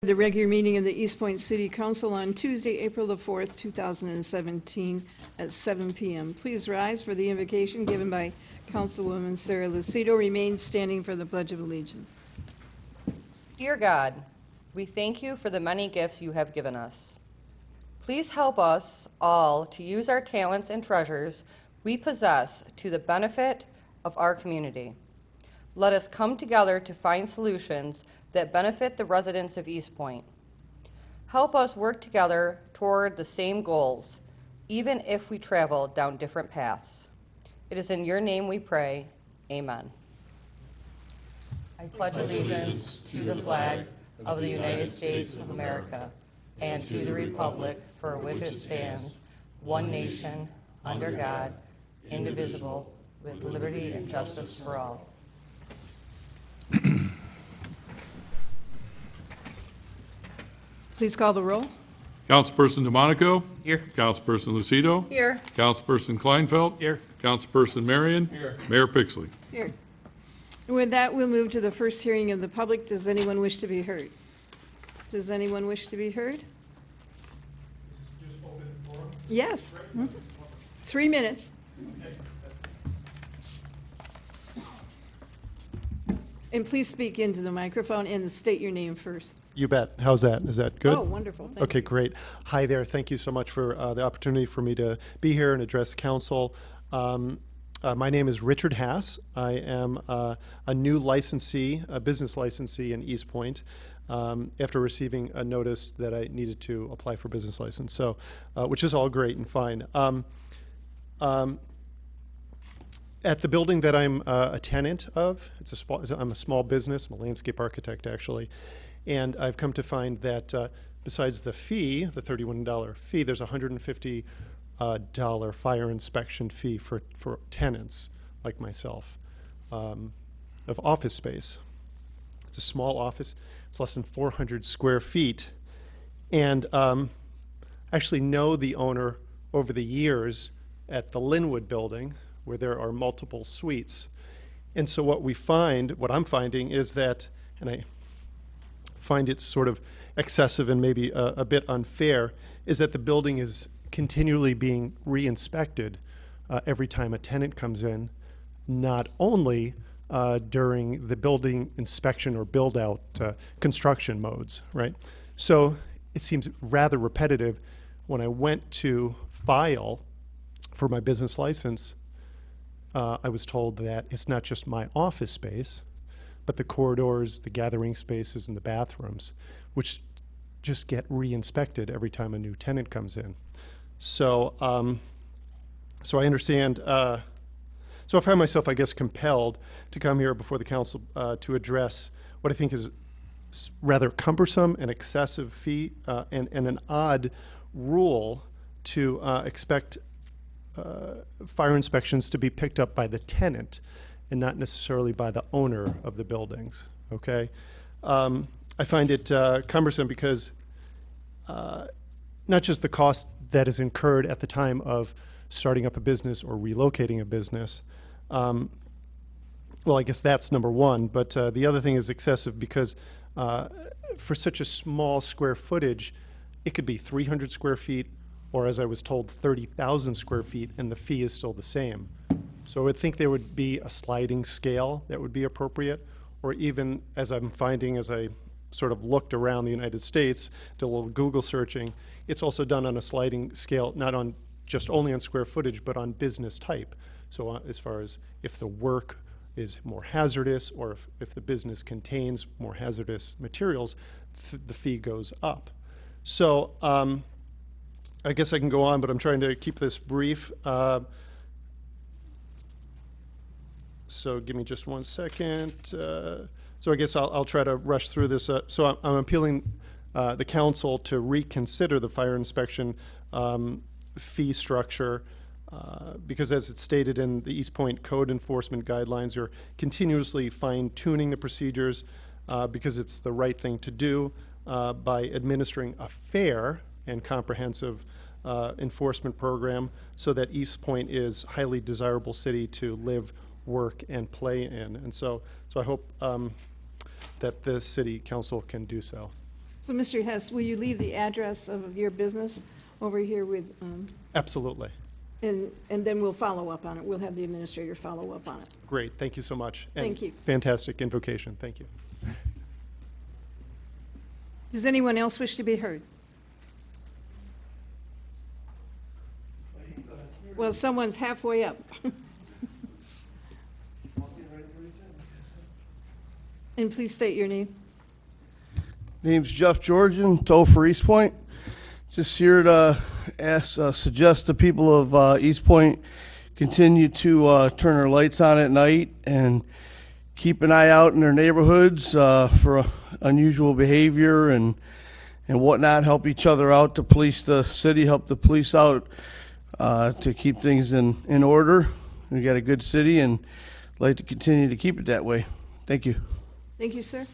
The regular meeting of the Eastpointe City Council on Tuesday, April the 4th, 2017 at 7 p.m. Please rise for the invocation given by Councilwoman Sarah Lucido. Remain standing for the Pledge of Allegiance. Dear God, we thank you for the many gifts you have given us. Please help us all to use our talents and treasures we possess to the benefit of our community. Let us come together to find solutions that benefit the residents of Eastpointe. Help us work together toward the same goals, even if we travel down different paths. It is in your name we pray. Amen. I pledge allegiance to the flag of the United States of America and to the republic for which it stands, one nation, under God, indivisible, with liberty and justice for all. Please call the roll. Councilperson DeMonico. Here. Councilperson Lucido. Here. Councilperson Kleinfeld. Here. Councilperson Marion. Here. Mayor Pixley. Here. And with that, we'll move to the first hearing of the public. Does anyone wish to be heard? Does anyone wish to be heard? Yes. 3 minutes. And please speak into the microphone and state your name first. You bet. How's that? Is that good? Oh, wonderful. Thank Okay, you. great. Hi there. Thank you so much for the opportunity for me to be here and address council. My name is Richard Hass. I am a new licensee, a business licensee in Eastpointe, after receiving a notice that I needed to apply for business license. So, which is all great and fine. At the building that I'm a tenant of, I'm a small business. I'm a landscape architect, actually. And I've come to find that besides the fee, the $31 fee, there's a $150 fire inspection fee for tenants like myself of office space. It's a small office. It's less than 400 square feet. And actually know the owner over the years at the Linwood building, where there are multiple suites. And so what I'm finding is that, and I find it sort of excessive and maybe a bit unfair, is that the building is continually being re-inspected every time a tenant comes in, not only during the building inspection or build-out construction modes, right? So it seems rather repetitive. When I went to file for my business license, I was told that it's not just my office space, but the corridors, the gathering spaces, and the bathrooms, which just get re-inspected every time a new tenant comes in. So, so I understand. So I find myself, I guess, compelled to come here before the council to address what I think is rather cumbersome and excessive fee and an odd rule to expect fire inspections to be picked up by the tenant and not necessarily by the owner of the buildings, okay? I find it cumbersome because not just the cost that is incurred at the time of starting up a business or relocating a business. Well, I guess that's number one, but the other thing is excessive because for such a small square footage, it could be 300 square feet, or as I was told, 30,000 square feet, and the fee is still the same. So I would think there would be a sliding scale that would be appropriate, or even, as I'm finding as I sort of looked around the United States, did a little Google searching, it's also done on a sliding scale, not on just only on square footage, but on business type. So as far as if the work is more hazardous, or if the business contains more hazardous materials, the fee goes up. So I guess I can go on, but I'm trying to keep this brief. So give me just 1 second. So I guess I'll try to rush through this. So I'm appealing the council to reconsider the fire inspection fee structure because as it's stated in the Eastpointe Code Enforcement Guidelines, you're continuously fine-tuning the procedures because it's the right thing to do by administering a fair and comprehensive enforcement program so that Eastpointe is a highly desirable city to live, work, and play in. And so I hope that the city council can do so. So, Mr. Hess, will you leave the address of your business over here with, Absolutely. and then we'll follow up on it. We'll have the administrator follow up on it. Great, thank you so much. And Thank you. fantastic invocation, thank you. Does anyone else wish to be heard? Well, someone's halfway up. And please state your name. Name's Jeff Georgian, tow for Eastpointe. Just here to suggest the people of Eastpointe continue to turn their lights on at night and keep an eye out in their neighborhoods for unusual behavior and whatnot. Help each other out to police the city, help the police out to keep things in order. We got a good city and like to continue to keep it that way. Thank you. Thank you, sir.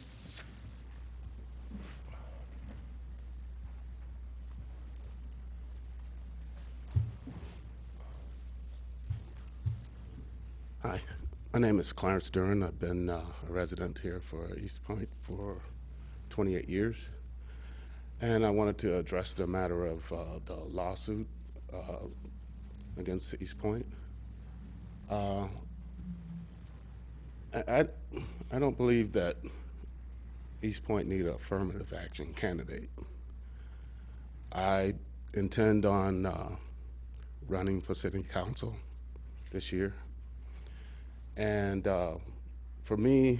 Hi, my name is Clarence Duran. I've been a resident here for Eastpointe for 28 years. And I wanted to address the matter of the lawsuit against Eastpointe. I don't believe that Eastpointe need an affirmative action candidate. I intend on running for city council this year. And for me,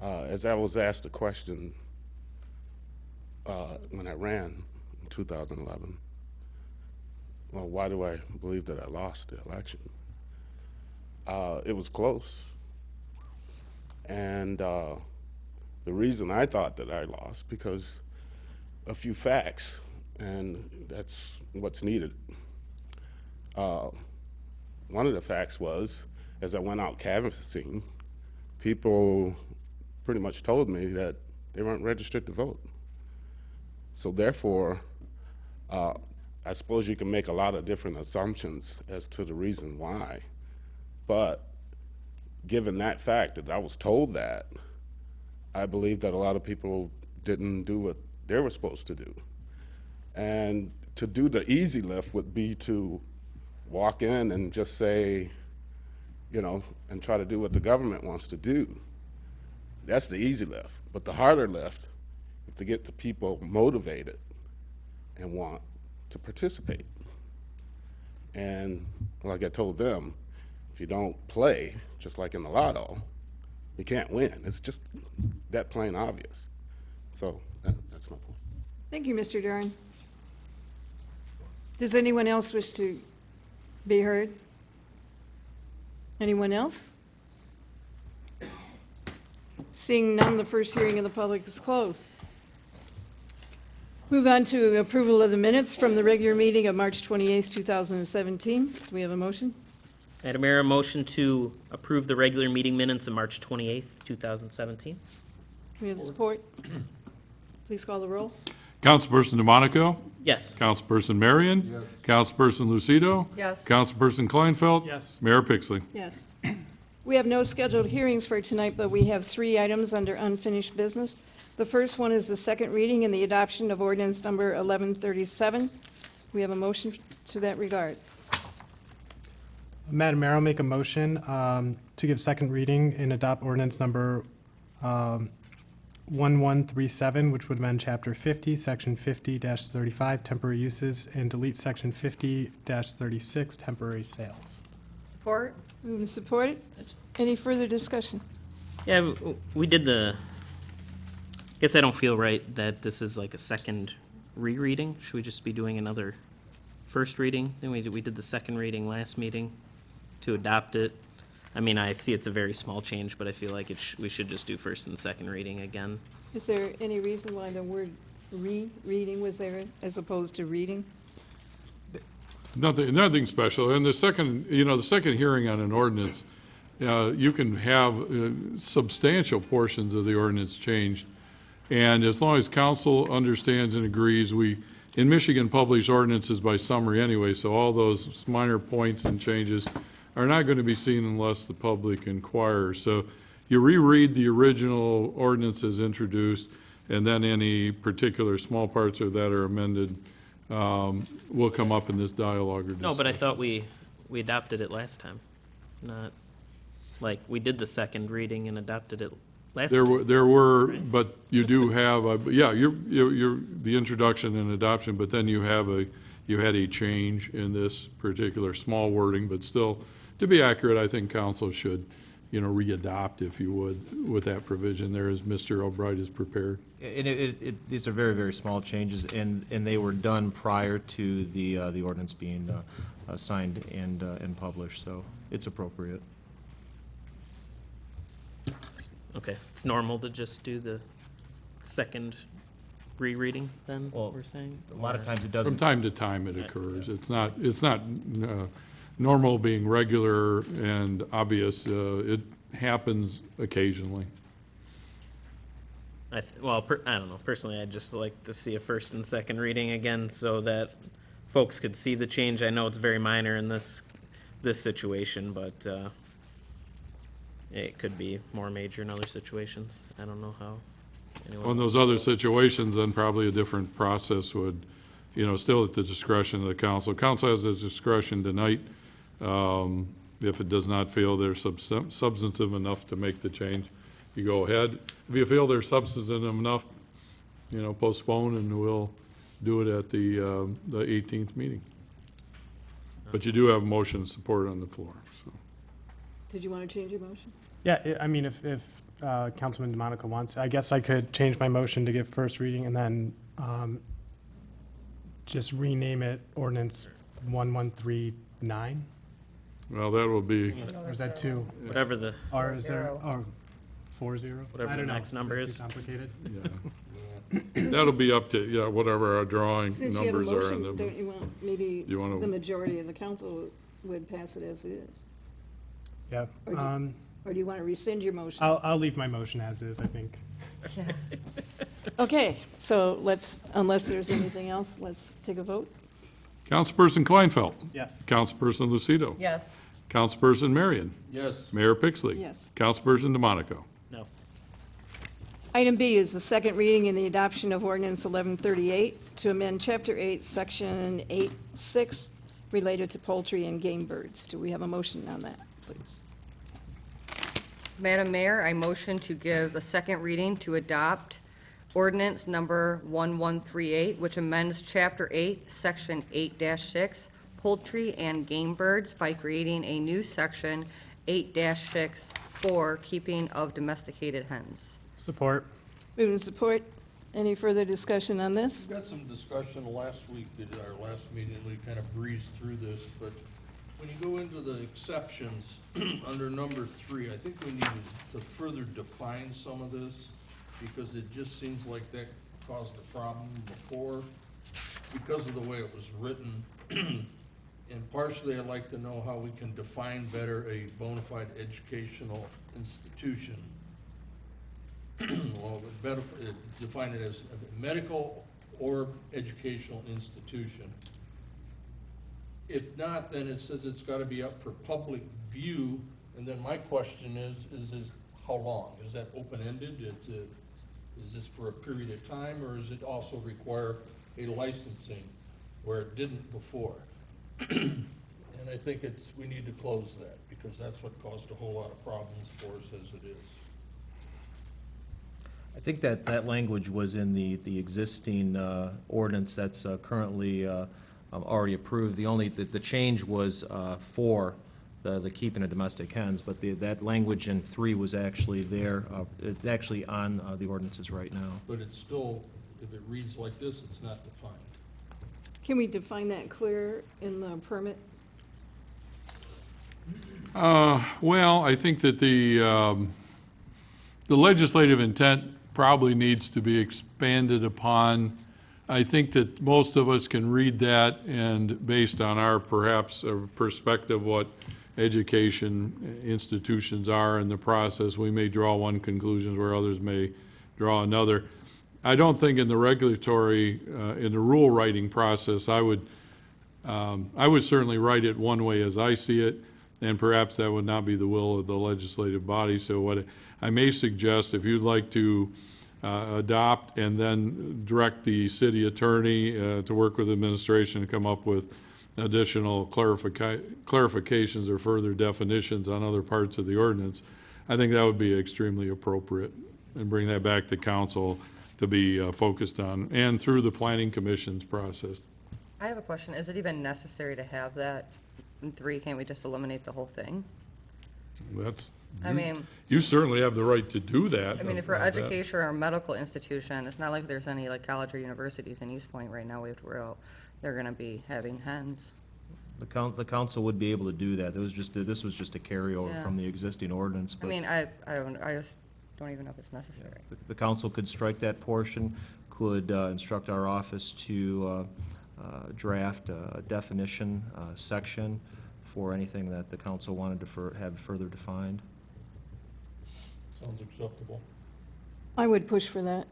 as I was asked a question when I ran in 2011, well, why do I believe that I lost the election? It was close. And the reason I thought that I lost, because a few facts, and that's what's needed. One of the facts was, as I went out canvassing, people pretty much told me that they weren't registered to vote. So therefore, I suppose you can make a lot of different assumptions as to the reason why, but given that fact that I was told that, I believe that a lot of people didn't do what they were supposed to do. And to do the easy lift would be to walk in and just say, you know, and try to do what the government wants to do. That's the easy lift. But the harder lift is to get the people motivated and want to participate. And like I told them, if you don't play, just like in the lotto, you can't win. It's just that plain obvious. So that's my point. Thank you, Mr. Duran. Does anyone else wish to be heard? Anyone else? Seeing none, the first hearing of the public is closed. Move on to approval of the minutes from the regular meeting of March 28th, 2017. Do we have a motion? Madam Mayor, a motion to approve the regular meeting minutes of March 28th, 2017. Do we have support? Please call the roll. Councilperson DeMonico? Yes. Councilperson Marion? Yes. Councilperson Lucido? Yes. Councilperson Kleinfeld? Yes. Mayor Pixley? Yes. We have no scheduled hearings for tonight, but we have 3 items under unfinished business. The first one is the second reading and the adoption of ordinance number 1137. We have a motion to that regard. Madam Mayor, I'll make a motion to give second reading and adopt ordinance number 1137, which would amend Chapter 50, Section 50-35, temporary uses, and delete Section 50-36, temporary sales. Support? Moved and supported. Any further discussion? Yeah, we did I guess I don't feel right that this is like a second rereading. Should we just be doing another first reading? Then we did the second reading last meeting to adopt it. I mean, I see it's a very small change, but I feel like we should just do first and second reading again. Is there any reason why the word reading was there as opposed to reading? Nothing special. And the second hearing on an ordinance, you can have substantial portions of the ordinance changed. And as long as council understands and agrees, in Michigan, publish ordinances by summary anyway, so all those minor points and changes are not going to be seen unless the public inquires. So you reread the original ordinance as introduced, and then any particular small parts of that are amended will come up in this dialogue or discussion. No, but I thought we adopted it last time. Not, like, we did the second reading and adopted it last time. There were, Right. but you do have, yeah, you're the introduction and adoption, but then you had a change in this particular small wording, but still, to be accurate, I think council should, re-adopt, if you would, with that provision there, as Mr. Albright is prepared. And these are very, very small changes, and they were done prior to the ordinance being signed and published, so it's appropriate. Okay, it's normal to just do the second rereading then, Well, we're saying? A lot of times it From doesn't. time to time it occurs. It's not normal being regular and obvious. It happens occasionally. I don't know, personally, I'd just like to see a first and second reading again so that folks could see the change. I know it's very minor in this situation, but it could be more major in other situations. I don't know how anyone On else those other feels. situations, then probably a different process would, still at the discretion of the council. Council has the discretion tonight. If it does not feel they're substantive enough to make the change, you go ahead. If you feel they're substantive enough, postpone, and we'll do it at the 18th meeting. But you do have motion and support on the floor, so. Did you want to change your motion? Yeah, I mean, if Councilman DeMonica wants, I guess I could change my motion to give first reading and then just rename it ordinance 1139? Well, that will be, Or is that two? Whatever the, Or is there, or 40? Whatever I the don't know. next number that is. Too complicated? yeah. That'll be up to, whatever our drawing Since you have a numbers are. motion, don't you want, maybe You wanna- the majority of the council would pass it as it is? Yeah. Or do- Or do you want to rescind your motion? I'll leave my motion as is, I think. Okay, so unless there's anything else, let's take a vote. Councilperson Kleinfeld. Yes. Councilperson Lucido. Yes. Councilperson Marion. Yes. Mayor Pixley. Yes. Councilperson DeMonico. no. Item B is the second reading and the adoption of ordinance 1138 to amend Chapter 8, Section 8-6, related to poultry and game birds. Do we have a motion on that, please? Madam Mayor, I motion to give the second reading to adopt ordinance number 1138, which amends Chapter 8, Section 8-6, poultry and game birds by creating a new section 8-6 for keeping of domesticated hens. Support. Moving support. Any further discussion on this? We got some discussion last week at our last meeting, we kind of breezed through this, but when you go into the exceptions, under number 3, I think we need to further define some of this, because it just seems like that caused a problem before, because of the way it was written. And partially, I'd like to know how we can define better a bona fide educational institution. Well, better, define it as a medical or educational institution. If not, then it says it's gotta be up for public view, and then my question is how long? Is that open-ended? Is this for a period of time, or does it also require a licensing where it didn't before? And I think we need to close that, because that's what caused a whole lot of problems for us as it is. I think that language was in the existing ordinance that's currently already approved. The change was for the keeping of domestic hens, but that language in 3 was actually there. It's actually on the ordinances right now. But it's still, if it reads like this, it's not defined. Can we define that clear in the permit? Well, I think that the legislative intent probably needs to be expanded upon. I think that most of us can read that, and based on our perhaps perspective, what education institutions are in the process, we may draw one conclusion where others may draw another. I don't think in the regulatory, in the rule writing process, I would certainly write it one way as I see it, and perhaps that would not be the will of the legislative body. So what I may suggest, if you'd like to adopt and then direct the city attorney to work with administration to come up with additional clarifications or further definitions on other parts of the ordinance, I think that would be extremely appropriate, and bring that back to council to be focused on, and through the planning commission's process. I have a question. Is it even necessary to have that in 3? Can't we just eliminate the whole thing? That's, I mean, you certainly have the right to do that. I mean, if we're about that. education or a medical institution, it's not like there's any like college or universities in Eastpointe right now. We have to worry about they're gonna be having hens. The council would be able to do that. This was just a carryover Yeah. from the existing ordinance. I but mean, I just don't even know if it's necessary. The council could strike that portion, could instruct our office to draft a definition section for anything that the council wanted to have further defined. Sounds acceptable. I would push for that.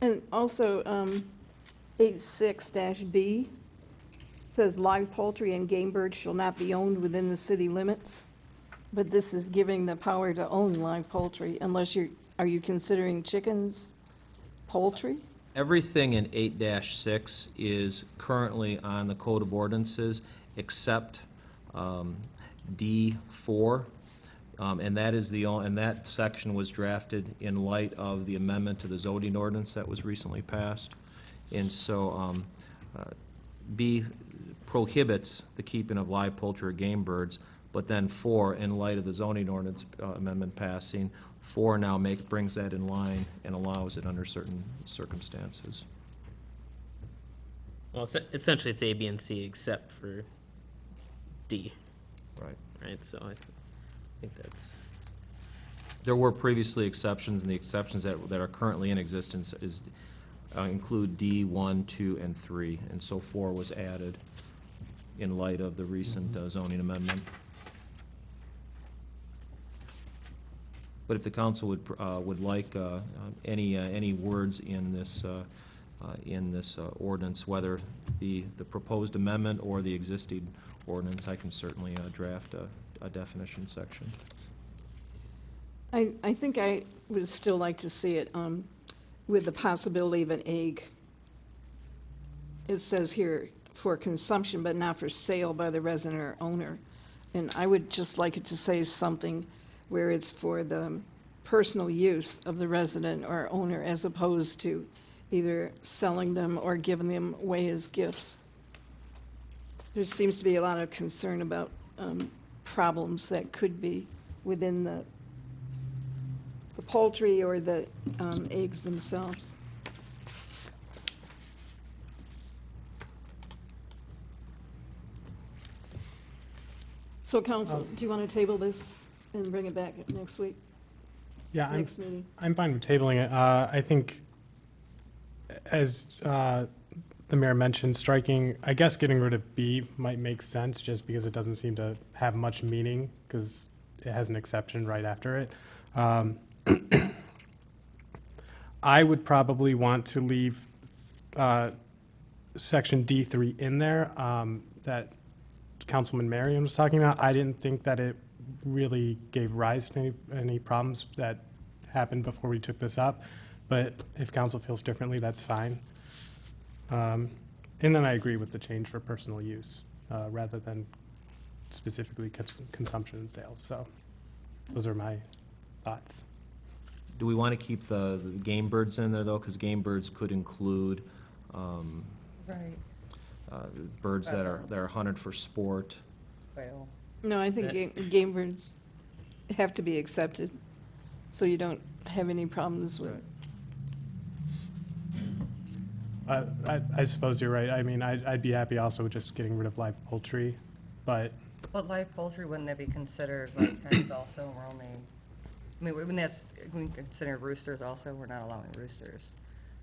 And also, 86-B says live poultry and game birds shall not be owned within the city limits. But this is giving the power to own live poultry unless are you considering chickens poultry? Everything in 8-6 is currently on the Code of Ordinances except D4. And that is and that section was drafted in light of the amendment to the zoning ordinance that was recently passed. And so B prohibits the keeping of live poultry or game birds, but then 4, in light of the zoning ordinance amendment passing, 4 now brings that in line and allows it under certain circumstances. Well, essentially, it's A, B, and C except for D, Right. right? So I think that's, There were previously exceptions, and the exceptions that are currently in existence include D, 1, 2, and 3, and so 4 was added in light of the recent zoning amendment. But if the council would like any words in this ordinance, whether the proposed amendment or the existing ordinance, I can certainly draft a definition section. I think I would still like to see it with the possibility of an egg. It says here for consumption, but not for sale by the resident or owner. And I would just like it to say something where it's for the personal use of the resident or owner as opposed to either selling them or giving them away as gifts. There seems to be a lot of concern about problems that could be within the poultry or the eggs themselves. So council, do you want to table this and bring it back next week, Yeah, next meeting? I'm fine with tabling it. I think, as the mayor mentioned, striking, I guess getting rid of B might make sense just because it doesn't seem to have much meaning because it has an exception right after it. I would probably want to leave section D3 in there that Councilman Marion was talking about. I didn't think that it really gave rise to any problems that happened before we took this up, but if council feels differently, that's fine. And then I agree with the change for personal use rather than specifically consumption and sales. So those are my thoughts. Do we want to keep the game birds in there, though? Because game birds could include Right. birds that are hunted for sport. Well, No, I think game birds have to be accepted, so you don't have any problems with. I suppose you're right. I mean, I'd be happy also with just getting rid of live poultry, but but live poultry, wouldn't that be considered like hens also? We're only, I mean, we consider roosters also, we're not allowing roosters.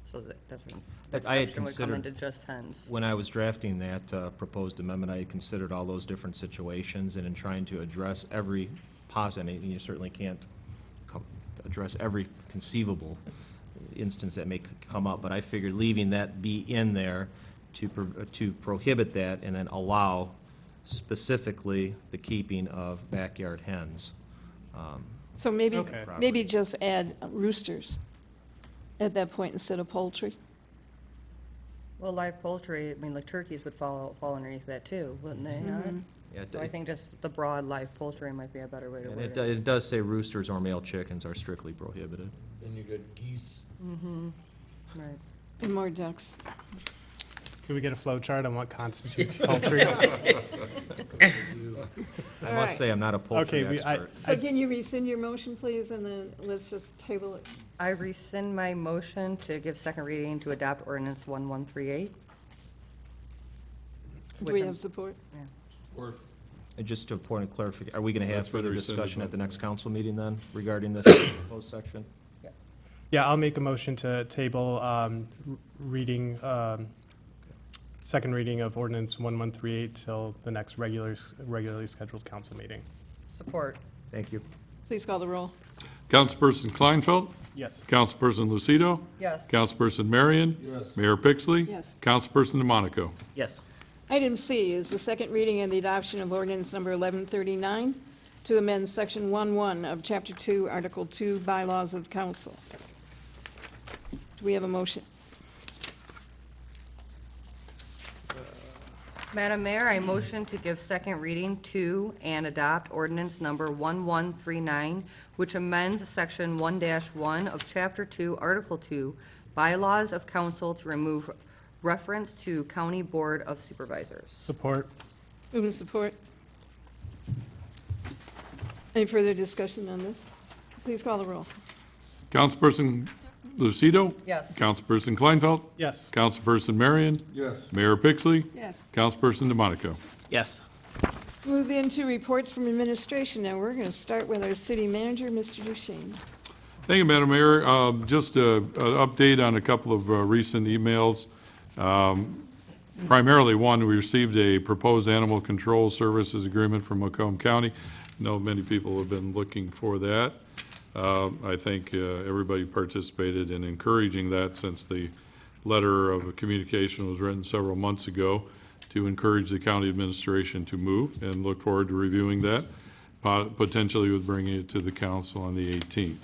So that's when the I had exception would come considered- into just hens. When I was drafting that proposed amendment, I had considered all those different situations, and in trying to address every possible, and you certainly can't address every conceivable instance that may come up, but I figured leaving that be in there to prohibit that and then allow specifically the keeping of backyard hens. So maybe, Okay. maybe just add roosters. at that point instead of poultry. Well, live poultry, I mean, like turkeys would fall underneath that too, wouldn't they not? Yeah, So I think just the broad live poultry might be a better way to and word it, it. it does say roosters or male chickens are strictly prohibited. Then you got geese. Right. And more ducks. Could we get a flow chart on what constitutes poultry? I All right. must say, I'm not a poultry Okay, expert. So can you rescind your motion, please, and then let's just table it? I rescind my motion to give second reading to adopt ordinance 1138. Do we have support? Or And just to point of clarification, are we going to have That's been further rescinded, discussion by at the the next council meeting then regarding this proposed section? Yeah, I'll make a motion to table second reading of ordinance 1138 till the next regularly scheduled council meeting. Support. Thank you. Please call the roll. Councilperson Kleinfeld, Yes. Councilperson Lucido, Yes. Councilperson Marion, Yes. Mayor Pixley. Yes. Councilperson DeMonico. Yes. Item C is the second reading and the adoption of ordinance number 1139 to amend section 1-1 of chapter 2, article 2, bylaws of council. Do we have a motion? Madam Mayor, I motion to give second reading to and adopt ordinance number 1139, which amends section 1-1 of chapter 2, article 2, bylaws of council to remove reference to county board of supervisors. Support. Move and support. Any further discussion on this? Please call the roll. Councilperson Lucido. Yes. Councilperson Kleinfeld, Yes. Councilperson Marion, Yes. Mayor Pixley, Yes. Councilperson DeMonico. Yes. Move into reports from administration. Now, we're going to start with our city manager, Mr. Duchesne. Thank you, Madam Mayor. Just an update on a couple of recent emails. Primarily, one, we received a proposed animal control services agreement from Macomb County. I know many people have been looking for that. I think everybody participated in encouraging that since the letter of communication was written several months ago to encourage the county administration to move, and look forward to reviewing that, potentially with bringing it to the council on the 18th.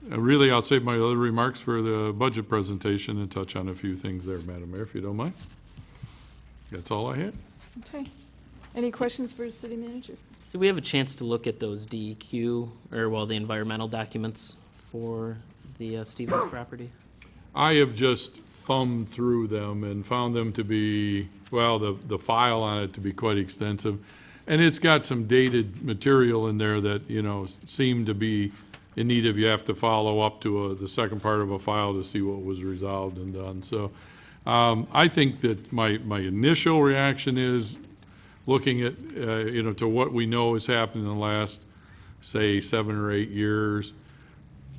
Really, I'll save my other remarks for the budget presentation and touch on a few things there, Madam Mayor, if you don't mind. That's all I had. Okay. Any questions for the city manager? Did we have a chance to look at those DEQ, the environmental documents for the Stevens property? I have just thumbed through them and found them to be, well, the file on it to be quite extensive. And it's got some dated material in there that, seem to be in need of, you have to follow up to the second part of a file to see what was resolved and done. So I think that my initial reaction is, looking at, to what we know has happened in the last, say, 7 or 8 years,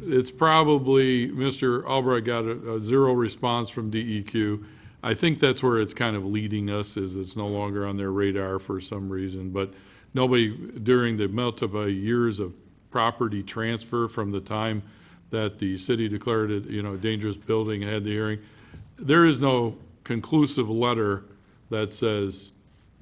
it's probably, Mr. Albright got a zero response from DEQ. I think that's where it's kind of leading us, is it's no longer on their radar for some reason. But nobody, during the multiple years of property transfer from the time that the city declared it, a dangerous building and had the hearing, there is no conclusive letter that says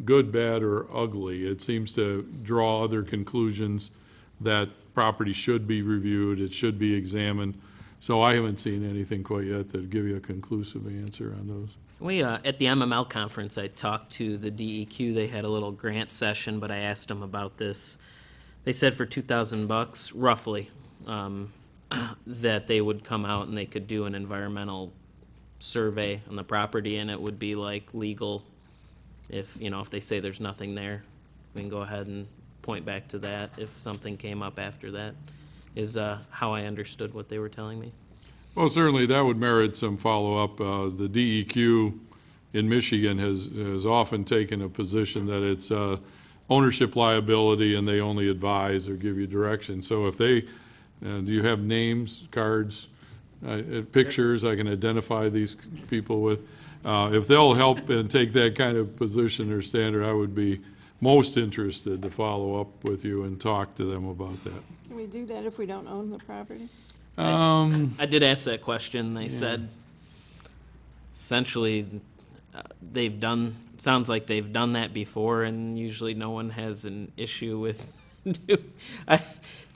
good, bad, or ugly. It seems to draw other conclusions that property should be reviewed, it should be examined. So I haven't seen anything quite yet that give you a conclusive answer on those. We, at the MML conference, I talked to the DEQ. They had a little grant session, but I asked them about this. They said for $2,000, roughly, that they would come out and they could do an environmental survey on the property, and it would be like legal. If they say there's nothing there, we can go ahead and point back to that if something came up after that, is how I understood what they were telling me. Well, certainly that would merit some follow-up. The DEQ in Michigan has often taken a position that it's ownership liability and they only advise or give you direction. So if they, do you have names, cards, pictures I can identify these people with? If they'll help and take that kind of position or standard, I would be most interested to follow up with you and talk to them about that. Can we do that if we don't own the property? I did ask that question. They said essentially sounds like they've done that before, and usually no one has an issue with. It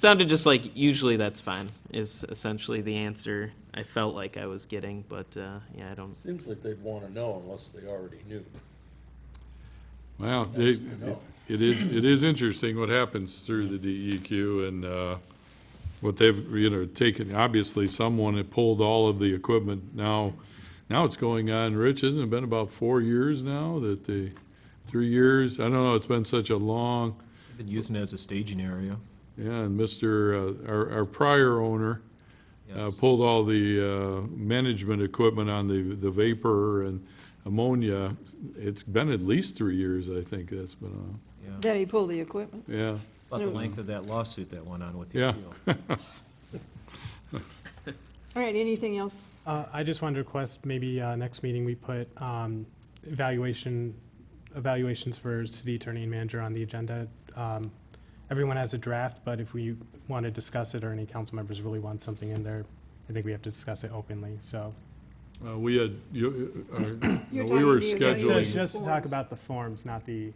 sounded just like usually that's fine, is essentially the answer I felt like I was getting, but, yeah, I don't, Seems like they'd want to know unless they already knew. Well, Nice to know. it is interesting what happens through the DEQ and what they've, taken. Obviously, someone had pulled all of the equipment. Now it's going on, Rich, hasn't it been about 4 years now 3 years? I don't know, it's been such a long, Been using it as a staging area. yeah, and our prior owner Yes. pulled all the management equipment on the vapor and ammonia. It's been at least 3 years, I think that's been on. Yeah. That he pulled the equipment. Yeah, It's about the length of that lawsuit that went on with the Yeah. appeal. All right, anything else? I just wanted to request maybe next meeting we put evaluations for city attorney and manager on the agenda. Everyone has a draft, but if we want to discuss it or any council members really want something in there, I think we have to discuss it openly, so. we had, You're we were talking to scheduling. Just to talk about the forms, not the.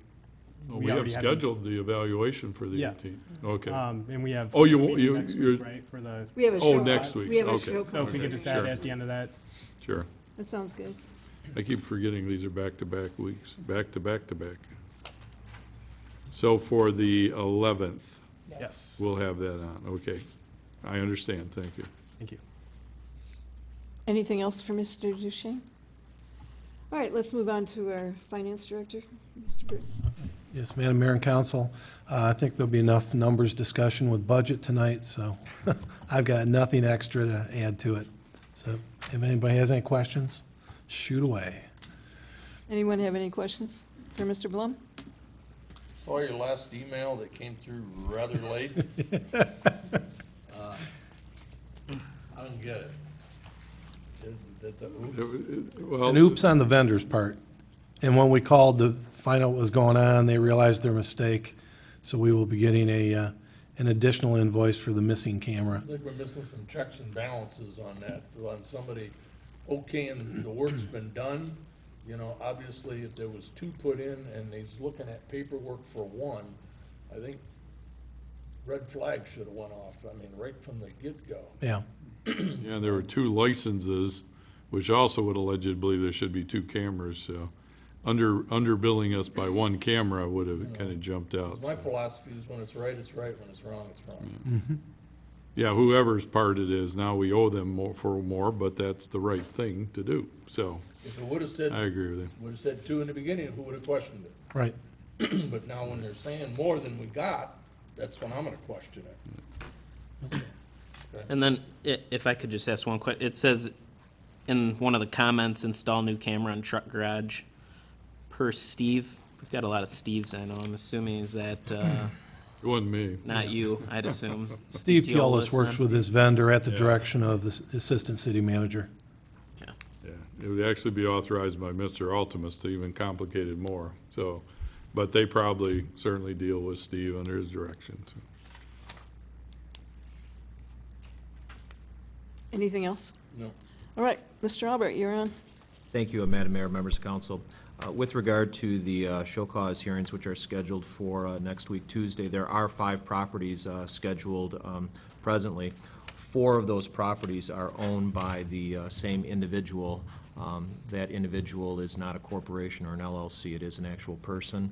We have already had scheduled the evaluation for the Yeah. 18th. Okay. And we have. Oh, you a won't- meeting you- next you're- week, right, for the, We have a Oh, show. next week, We have a okay. show. so if we could just add Sure. it at the end of that. Sure. That sounds good. I keep forgetting these are back-to-back weeks, back-to-back-to-back. So for the 11th, Yes. we'll have that on. Okay. I understand. Thank you. Thank you. Anything else for Mr. Duchesne? All right, let's move on to our finance director, Mr. Britt. Yes, Madam Mayor and Council, I think there'll be enough numbers discussion with budget tonight, so I've got nothing extra to add to it. So if anybody has any questions, shoot away. Anyone have any questions for Mr. Blum? Saw your last email that came through rather late. I don't get it. That's a oops. Well, An oops on the vendor's part. And when we called to find out what was going on, they realized their mistake. So we will be getting an additional invoice for the missing camera. Seems like we're missing some checks and balances on that, on somebody okaying the work's been done. You know, obviously, if there was 2 put in and he's looking at paperwork for 1, I think red flag should have went off, I mean, right from the get-go. Yeah. yeah, there were 2 licenses, which also would have led you to believe there should be 2 cameras, so underbilling us by 1 camera would have kind of jumped out. My so. philosophy is when it's right, when it's wrong, it's wrong. Yeah, whoever's part it is, now we owe them more, but that's the right thing to do, so If it would've said, I agree with you. would've said 2 in the beginning, who would've questioned it? Right. But now when they're saying more than we got, that's when I'm gonna question it. and then if I could just ask one question, it says in one of the comments, install new camera in truck garage per Steve. We've got a lot of Steves, I know. I'm assuming is that, It wasn't me. not you, I'd assume. Steve Teolis works then? with this vendor at the Yeah. direction of the assistant city manager. Yeah. Yeah, it would actually be authorized by Mr. Altimus to even complicate it more, so, but they probably certainly deal with Steve under his direction, so. Anything else? No. All right, Mr. Albert, you're on. Thank you, Madam Mayor, members of council. With regard to the show cause hearings, which are scheduled for next week, Tuesday, there are 5 properties scheduled presently. 4 of those properties are owned by the same individual. That individual is not a corporation or an LLC, it is an actual person.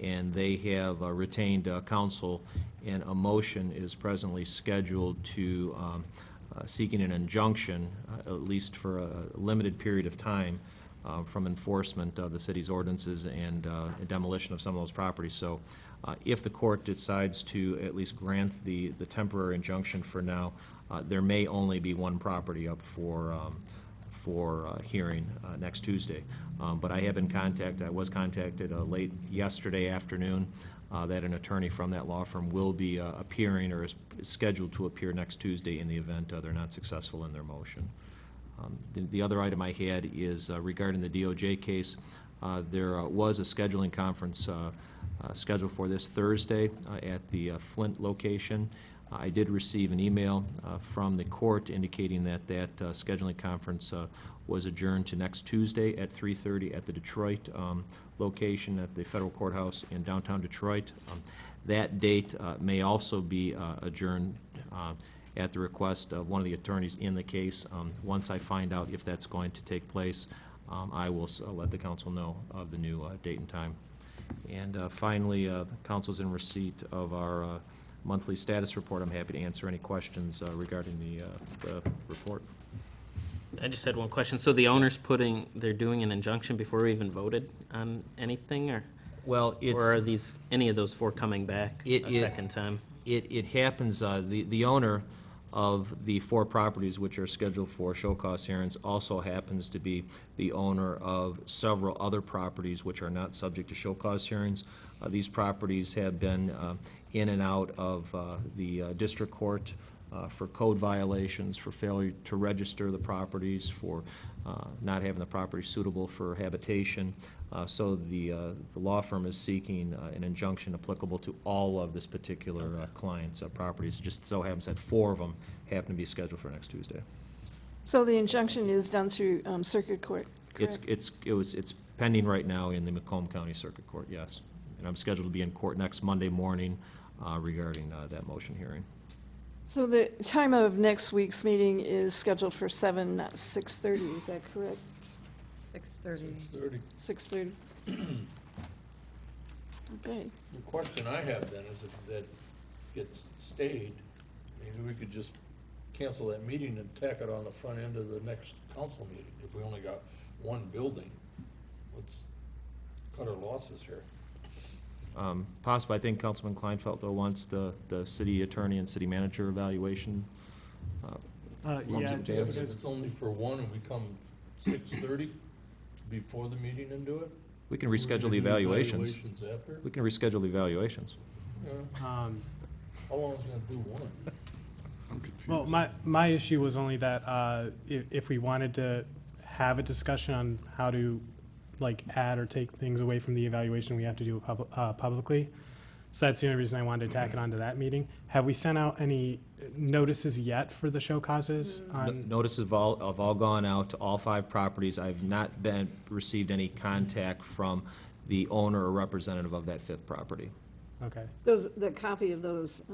And they have retained counsel, and a motion is presently scheduled to seeking an injunction, at least for a limited period of time, from enforcement of the city's ordinances and demolition of some of those properties. So if the court decides to at least grant the temporary injunction for now, there may only be 1 property up for hearing next Tuesday. But I have been contacted, I was contacted late yesterday afternoon that an attorney from that law firm will be appearing or is scheduled to appear next Tuesday in the event they're not successful in their motion. The other item I had is regarding the DOJ case. There was a scheduling conference scheduled for this Thursday at the Flint location. I did receive an email from the court indicating that scheduling conference was adjourned to next Tuesday at 3:30 at the Detroit location at the federal courthouse in downtown Detroit. That date may also be adjourned at the request of one of the attorneys in the case. Once I find out if that's going to take place, I will let the council know of the new date and time. And finally, the council's in receipt of our monthly status report. I'm happy to answer any questions regarding the report. I just had one question. So the owner's they're doing an injunction before we even voted on anything, or? Well, it's... Or are any of those four coming back a second time? It happens, the owner of the four properties which are scheduled for show cause hearings also happens to be the owner of several other properties which are not subject to show cause hearings. These properties have been in and out of the district court for code violations, for failure to register the properties, for not having the property suitable for habitation. So the law firm is seeking an injunction applicable to all of this particular client's properties. It just so happens that four of them happen to be scheduled for next Tuesday. So the injunction is done through circuit court, correct? It's pending right now in the Macomb County Circuit Court, yes. And I'm scheduled to be in court next Monday morning regarding that motion hearing. So the time of next week's meeting is scheduled for 7, not 6:30, is that correct? 6:30. 30. 6:30. Okay. The question I have then is if that gets stayed, maybe we could just cancel that meeting and tack it on the front end of the next council meeting. If we only got one building, let's cut our losses here. Possibly, I think Councilman Kleinfeld, though, wants the city attorney and city manager evaluation. Yeah, If just it's only for one and we come 6:30 before the meeting and do it? We can reschedule the Do evaluations. Evaluations after? We can reschedule the evaluations. Yeah. How long is it gonna do one? I'm confused. well, my issue was only that if we wanted to have a discussion on how to like add or take things away from the evaluation, we have to do it publicly. So that's the only reason I wanted to tack it onto that meeting. Have we sent out any notices yet for the show causes? Notices have all gone out to all 5 properties. I've not received any contact from the owner or representative of that 5th property. Okay, The copy of those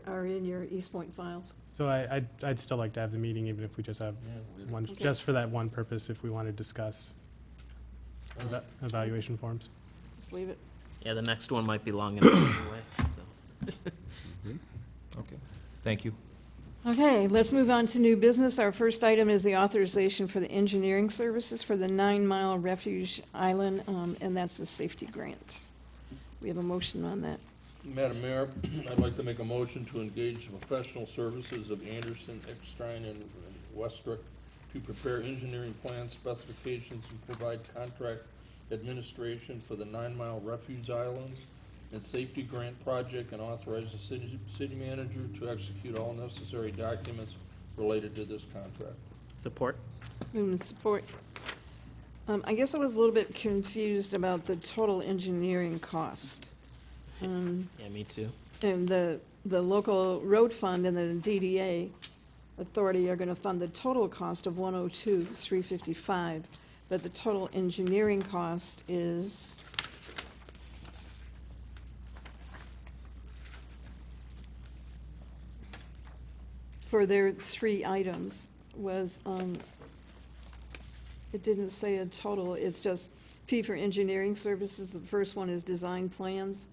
are in your Eastpointe files. so I'd still like to have the meeting, even if we just have one, Okay. just for that one purpose, if we want to discuss evaluation forms. Just leave it. Yeah, the next one might be long enough anyway, so. Okay. Thank you. Okay, let's move on to new business. Our first item is the authorization for the engineering services for the 9 Mile Refuge Island, and that's the safety grant. We have a motion on that. Madam Mayor, I'd like to make a motion to engage the professional services of Anderson, Eckstein, and Westrick to prepare engineering plans, specifications, and provide contract administration for the 9 Mile Refuge Islands and Safety Grant Project, and authorize the city manager to execute all necessary documents related to this contract. Support? Movement and support. I guess I was a little bit confused about the total engineering cost. Yeah, me too. And the local road fund and the DDA authority are gonna fund the total cost of 102,355, but the total engineering cost is for their 3 items was, it didn't say a total, it's just fee for engineering services. The first one is design plans,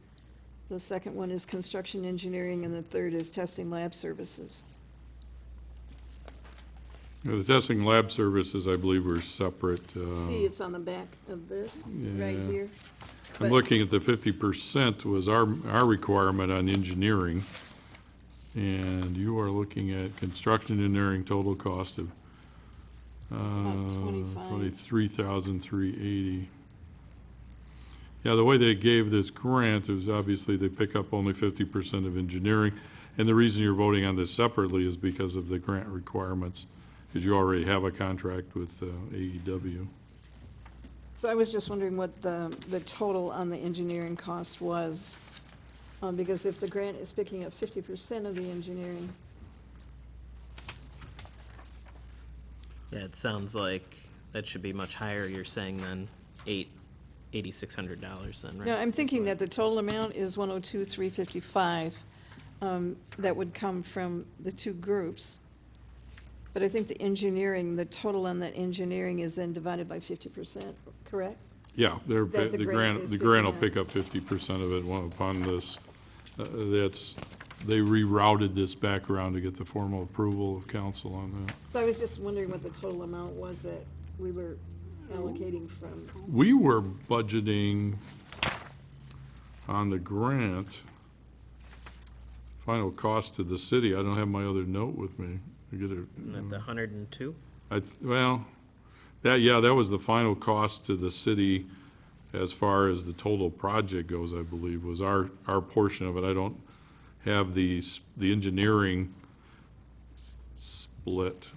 the second one is construction engineering, and the third is testing lab services. The testing lab services, I believe, were separate. See, it's on the back of this, right yeah. here. I'm But- looking at the 50% was our requirement on engineering. And you are looking at construction engineering total cost of about 25. 23,380. Yeah, the way they gave this grant is obviously they pick up only 50% of engineering. And the reason you're voting on this separately is because of the grant requirements, because you already have a contract with AEW. So I was just wondering what the total on the engineering cost was, because if the grant is picking up 50% of the engineering, Yeah, it sounds like that should be much higher, you're saying, than 8 $8,600 then, right? No, I'm thinking that the total amount is 102,355, that would come from the two groups. But I think the engineering, the total on that engineering is then divided by 50%, correct? Yeah, That the the grant grant, is the grant will picking pick up 50% of it upon this. They rerouted this back around to get the formal approval of council on that. So I was just wondering what the total amount was that we were allocating from. We were budgeting on the grant, final cost to the city. I don't have my other note with me. I get it. Isn't that the 102? Well, that was the final cost to the city as far as the total project goes, I believe, was our portion of it. I don't have the engineering split.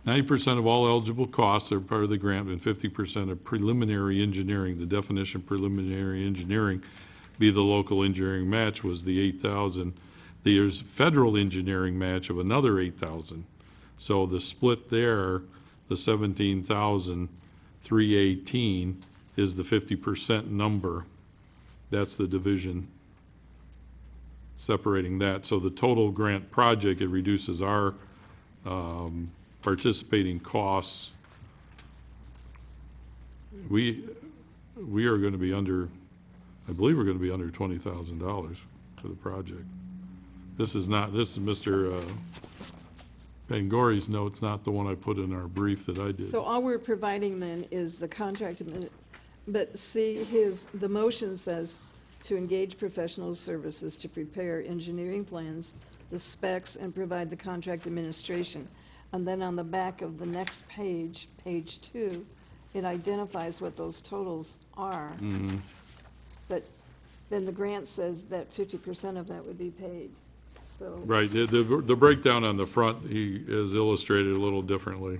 90% of all eligible costs are part of the grant, and 50% of preliminary engineering. The definition of preliminary engineering, be the local engineering match, was the 8,000. There's federal engineering match of another 8,000. So the split there, the 17,318 is the 50% number. That's the division separating that. So the total grant project, it reduces our participating costs. We are going to be under, I believe we're going to be under $20,000 for the project. This is Mr. Pangori's notes, not the one I put in our brief that I did. So all we're providing then is the contract, but see, the motion says to engage professional services to prepare engineering plans, the specs, and provide the contract administration. And then on the back of the next page, page 2, it identifies what those totals are. Mm-hmm. But then the grant says that 50% of that would be paid, so. Right, the breakdown on the front, he is illustrated a little differently.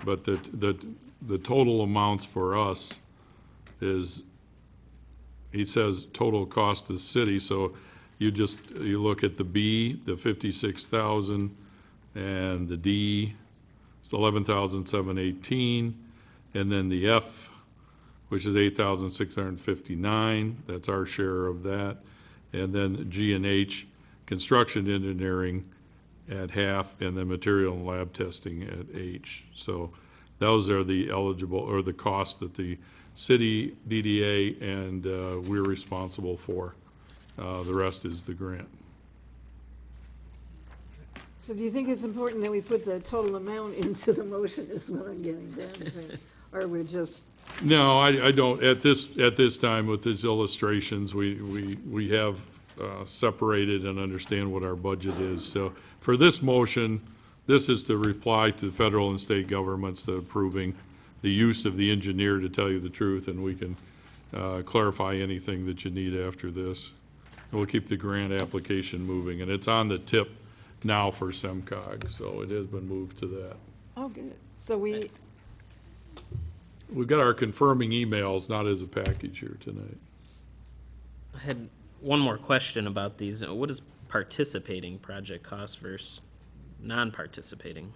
But the total amounts for us is, he says total cost to the city, so you look at the B, the 56,000, and the D, it's 11,718, and then the F, which is 8,659, that's our share of that, and then G and H, construction engineering at half, and then material and lab testing at H. So those are the eligible, or the costs that the city, DDA, and we're responsible for. The rest is the grant. So do you think it's important that we put the total amount into the motion is what I'm getting down to? Or we're just, No, I don't. At this time, with these illustrations, we have separated and understand what our budget is. So for this motion, this is to reply to the federal and state governments that approving the use of the engineer, to tell you the truth, and we can clarify anything that you need after this. And we'll keep the grant application moving, and it's on the tip now for SEMCOG, so it has been moved to that. oh, good. So We've got our confirming emails, not as a package here tonight. I had one more question about these. What is participating project cost versus non-participating?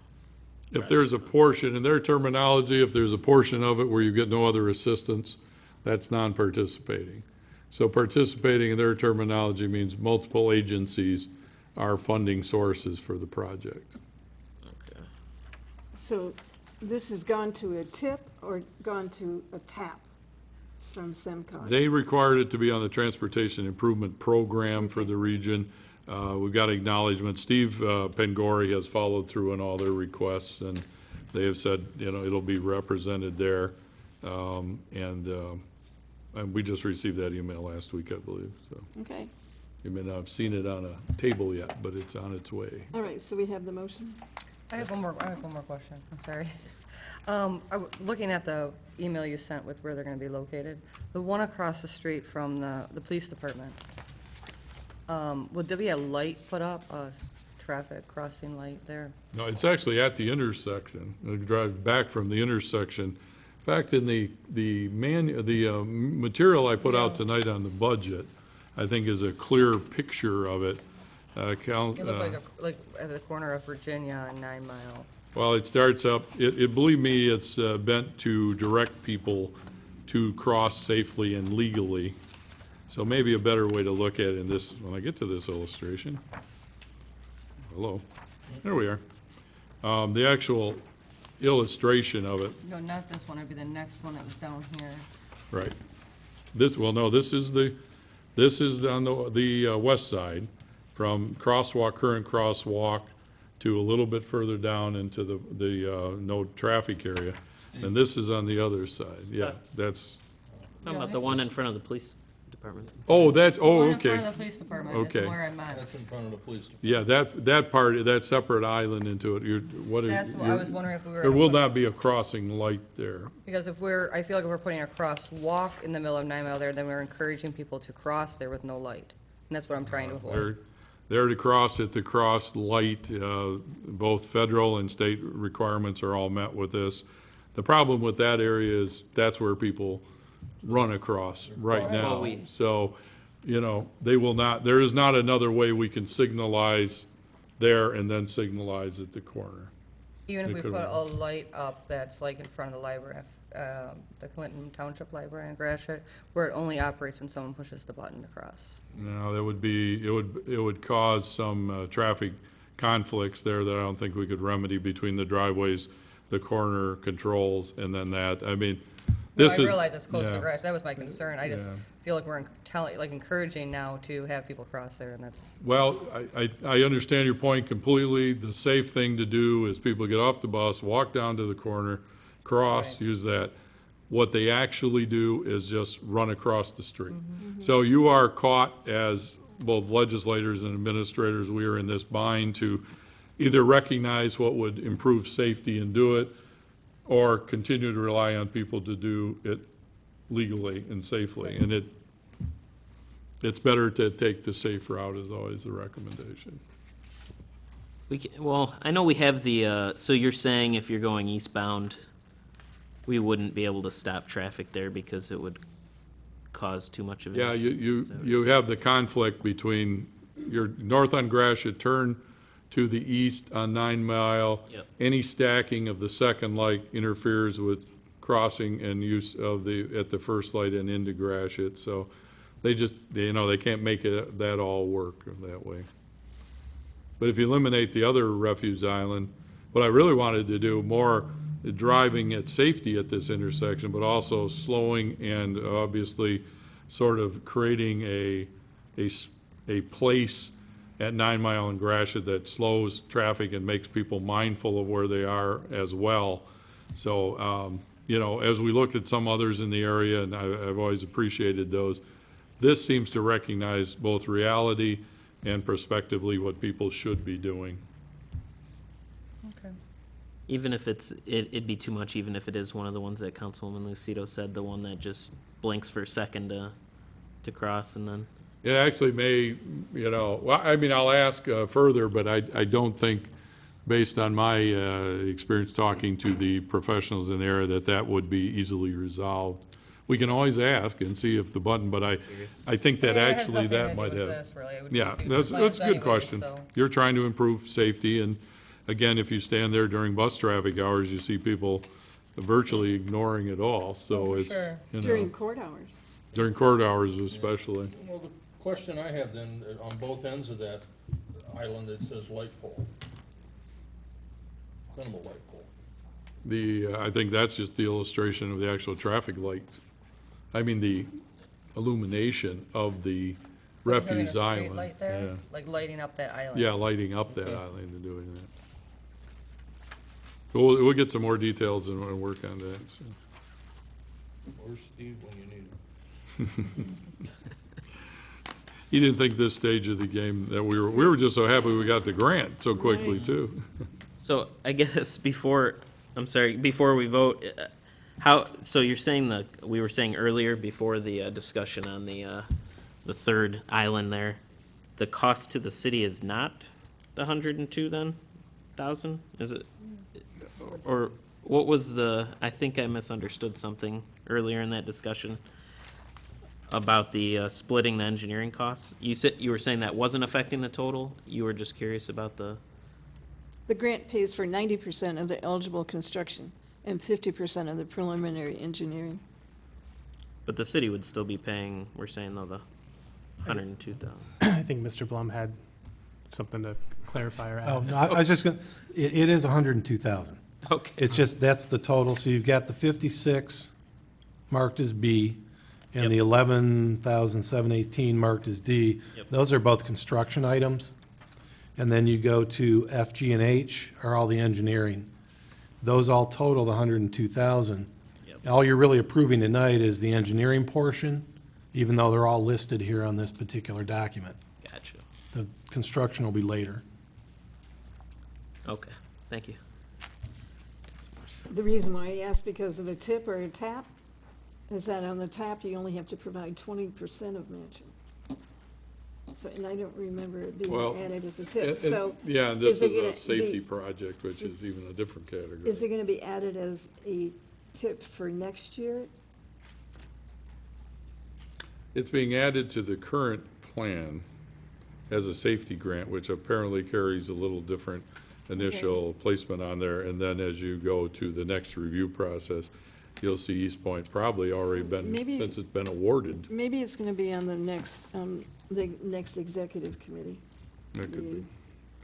If there's a portion, in their terminology, if there's a portion of it where you get no other assistance, that's non-participating. So participating in their terminology means multiple agencies are funding sources for the project. Okay. So this has gone to a tip or gone to a tap from SEMCOG? They required it to be on the Transportation Improvement Program for the region. We've got acknowledgement. Steve Pangori has followed through on all their requests, and they have said, it'll be represented there. And we just received that email last week, I believe. So Okay, you may not have seen it on a table yet, but it's on its way. all right, so we have the motion? I have one more question, I'm sorry. Looking at the email you sent with where they're gonna be located, the one across the street from the police department, would there be a light put up, a traffic crossing light there? No, it's actually at the intersection. You drive back from the intersection. In fact, in the material I put out tonight on the budget, I think is a clear picture of it. It looked like at the corner of Virginia and 9 Mile. Well, it starts up, believe me, it's meant to direct people to cross safely and legally. So maybe a better way to look at it in this, when I get to this illustration. Hello, there we are. The actual illustration of it, No, not this one, it'd be the next one that was down here. right. This, well, no, this is on the west side, from current crosswalk to a little bit further down into the no traffic area. And this is on the other side, yeah, that's, How about the one in front of the police department? oh, that's, oh, One in front okay. of the police department Okay. is where I'm at. That's in front of the police department. Yeah, that part, that separate island into it, That's what I was wondering if we were. there gonna will put- not be a crossing light there. Because if I feel like if we're putting a crosswalk in the middle of 9 Mile there, then we're encouraging people to cross there with no light. And that's what I'm trying to avoid. They're to cross at the cross light, both federal and state requirements are all met with this. The problem with that area is that's where people run across right now. So, they will not, there is not another way we can signalize there and then signalize at the corner. Even if They we could put have- a light up that's like in front of the library, the Clinton Township Library in Gratiot, where it only operates when someone pushes the button to cross. No, that would be, it would cause some traffic conflicts there that I don't think we could remedy between the driveways, the corner controls, and then that. I mean, this is. I realize it's close to yeah. Gratiot, that was my concern. I just Yeah. feel like we're encouraging now to have people cross there, and that's, Well, I understand your point completely. The safe thing to do is people get off the bus, walk down to the corner, cross, Right. use that. What they actually do is just run across the street. So you are caught as both legislators and administrators, we are in this bind to either recognize what would improve safety and do it, or continue to rely on people to do it legally and safely. And it's better to take the safe route is always the recommendation. Well, I know we have so you're saying if you're going eastbound, we wouldn't be able to stop traffic there because it would cause too much of an Yeah, issue? you have the conflict between your north on Gratiot, turn to the east on 9 Mile. Yep. Any stacking of the second light interferes with crossing and use of at the first light and into Gratiot. So they just, they can't make that all work that way. But if you eliminate the other refuge island, what I really wanted to do more driving at safety at this intersection, but also slowing and obviously sort of creating a place at 9 Mile and Gratiot that slows traffic and makes people mindful of where they are as well. So, as we look at some others in the area, and I've always appreciated those, this seems to recognize both reality and prospectively what people should be doing. okay. Even if it'd be too much, even if it is one of the ones that Councilwoman Lucido said, the one that just blinks for a second to cross and then. It actually may, well, I mean, I'll ask further, but I don't think, based on my experience talking to the professionals in the area, that would be easily resolved. We can always ask and see if the button, but I think that Yeah, it has actually nothing to that do might with have. this, really. It would be Yeah, future that's plans a good anyway, question. so- You're trying to improve safety, and again, if you stand there during bus traffic hours, you see people virtually ignoring it all, so for it's, sure. During court hours. during court hours especially. Well, the question I have then, on both ends of that island, it says light pole. Minimal light pole. I think that's just the illustration of the actual traffic light. I mean, the illumination of the Like having a refuge street island. light there, Yeah. like lighting up that island. Yeah, lighting up that Okay. island and doing that. We'll get some more details and work on that, so. Where's Steve when you need him? He didn't think this stage of the game that we were just so happy we got the grant so quickly, too. So I guess before we vote, so you're saying we were saying earlier before the discussion on the third island there, the cost to the city is not the 102 then, thousand? Is it? Or what was I think I misunderstood something earlier in that discussion about the splitting the engineering costs. You were saying that wasn't affecting the total? You were just curious about the. The grant pays for 90% of the eligible construction and 50% of the preliminary engineering. But the city would still be paying, we're saying though, the 102,000. I think Mr. Blum had something to clarify or add. Oh, no, I was just gonna, it is 102,000. Okay. It's just, that's the total, so you've got the 56 marked as B, and Yep. the 11,718 marked as D. Yep. Those are both construction items. And then you go to F, G, and H are all the engineering. Those all total the 102,000. Yep. All you're really approving tonight is the engineering portion, even though they're all listed here on this particular document. Gotcha. The construction will be later. Okay, thank you. The reason why I asked because of a tip or a tap is that on the tap, you only have to provide 20% of matching. So, and I don't remember it Well, being added as a tip, so. Yeah, and this is it is gonna a safety be- project, which is even a different category. Is it gonna be added as a tip for next year? It's being added to the current plan as a safety grant, which apparently carries a little different initial placement on there. And then as you go to the next review process, you'll see Eastpointe probably already been, maybe- since it's been awarded. Maybe it's gonna be on the next executive committee, It could be,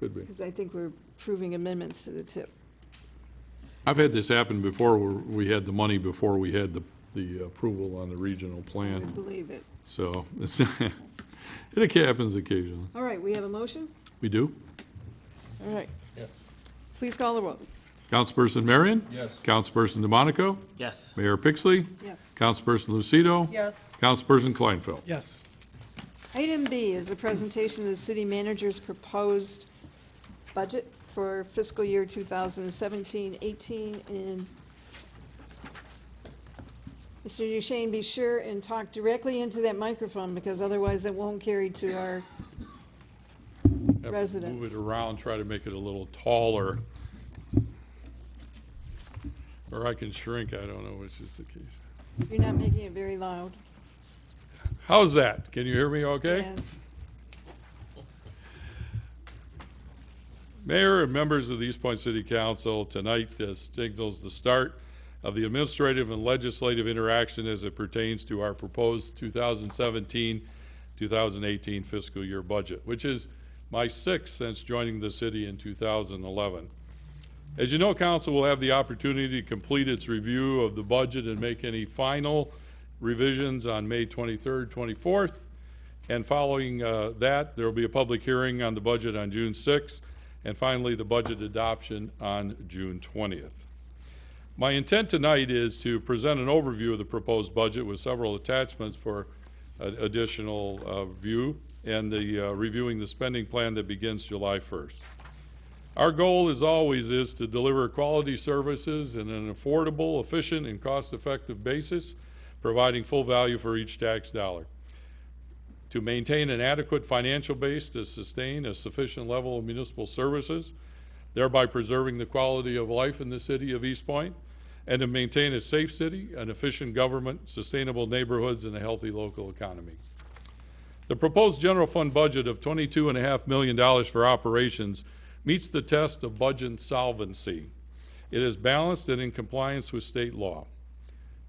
could be. because I think we're approving amendments to the tip. I've had this happen before where we had the money before we had the approval on the regional I plan. believe it. So it's, it happens occasionally. All right, we have a motion? We do? All right. Yes. Please call the roll. Councilperson Marion? Yes. Councilperson DeMonico? Yes. Mayor Pixley? Yes. Councilperson Lucido? Yes. Councilperson Kleinfeld? Yes. Item B is the presentation of the city manager's proposed budget for fiscal year 2017-18. And Mr. Duchesne, be sure and talk directly into that microphone, because otherwise it won't carry to our Have to residents. move it around, try to make it a little taller. Or I can shrink, I don't know which is the case. You're not making it very loud. How's that? Can you hear me okay? Yes. Mayor and members of the Eastpointe City Council, tonight signals the start of the administrative and legislative interaction as it pertains to our proposed 2017-2018 fiscal year budget, which is my sixth since joining the city in 2011. As you know, Council will have the opportunity to complete its review of the budget and make any final revisions on May 23rd, 24th. And following that, there will be a public hearing on the budget on June 6th, and finally, the budget adoption on June 20th. My intent tonight is to present an overview of the proposed budget with several attachments for additional view, and reviewing the spending plan that begins July 1st. Our goal, as always, is to deliver quality services in an affordable, efficient, and cost-effective basis, providing full value for each tax dollar. To maintain an adequate financial base to sustain a sufficient level of municipal services, thereby preserving the quality of life in the city of Eastpointe, and to maintain a safe city, an efficient government, sustainable neighborhoods, and a healthy local economy. The proposed general fund budget of $22.5 million for operations meets the test of budget solvency. It is balanced and in compliance with state law.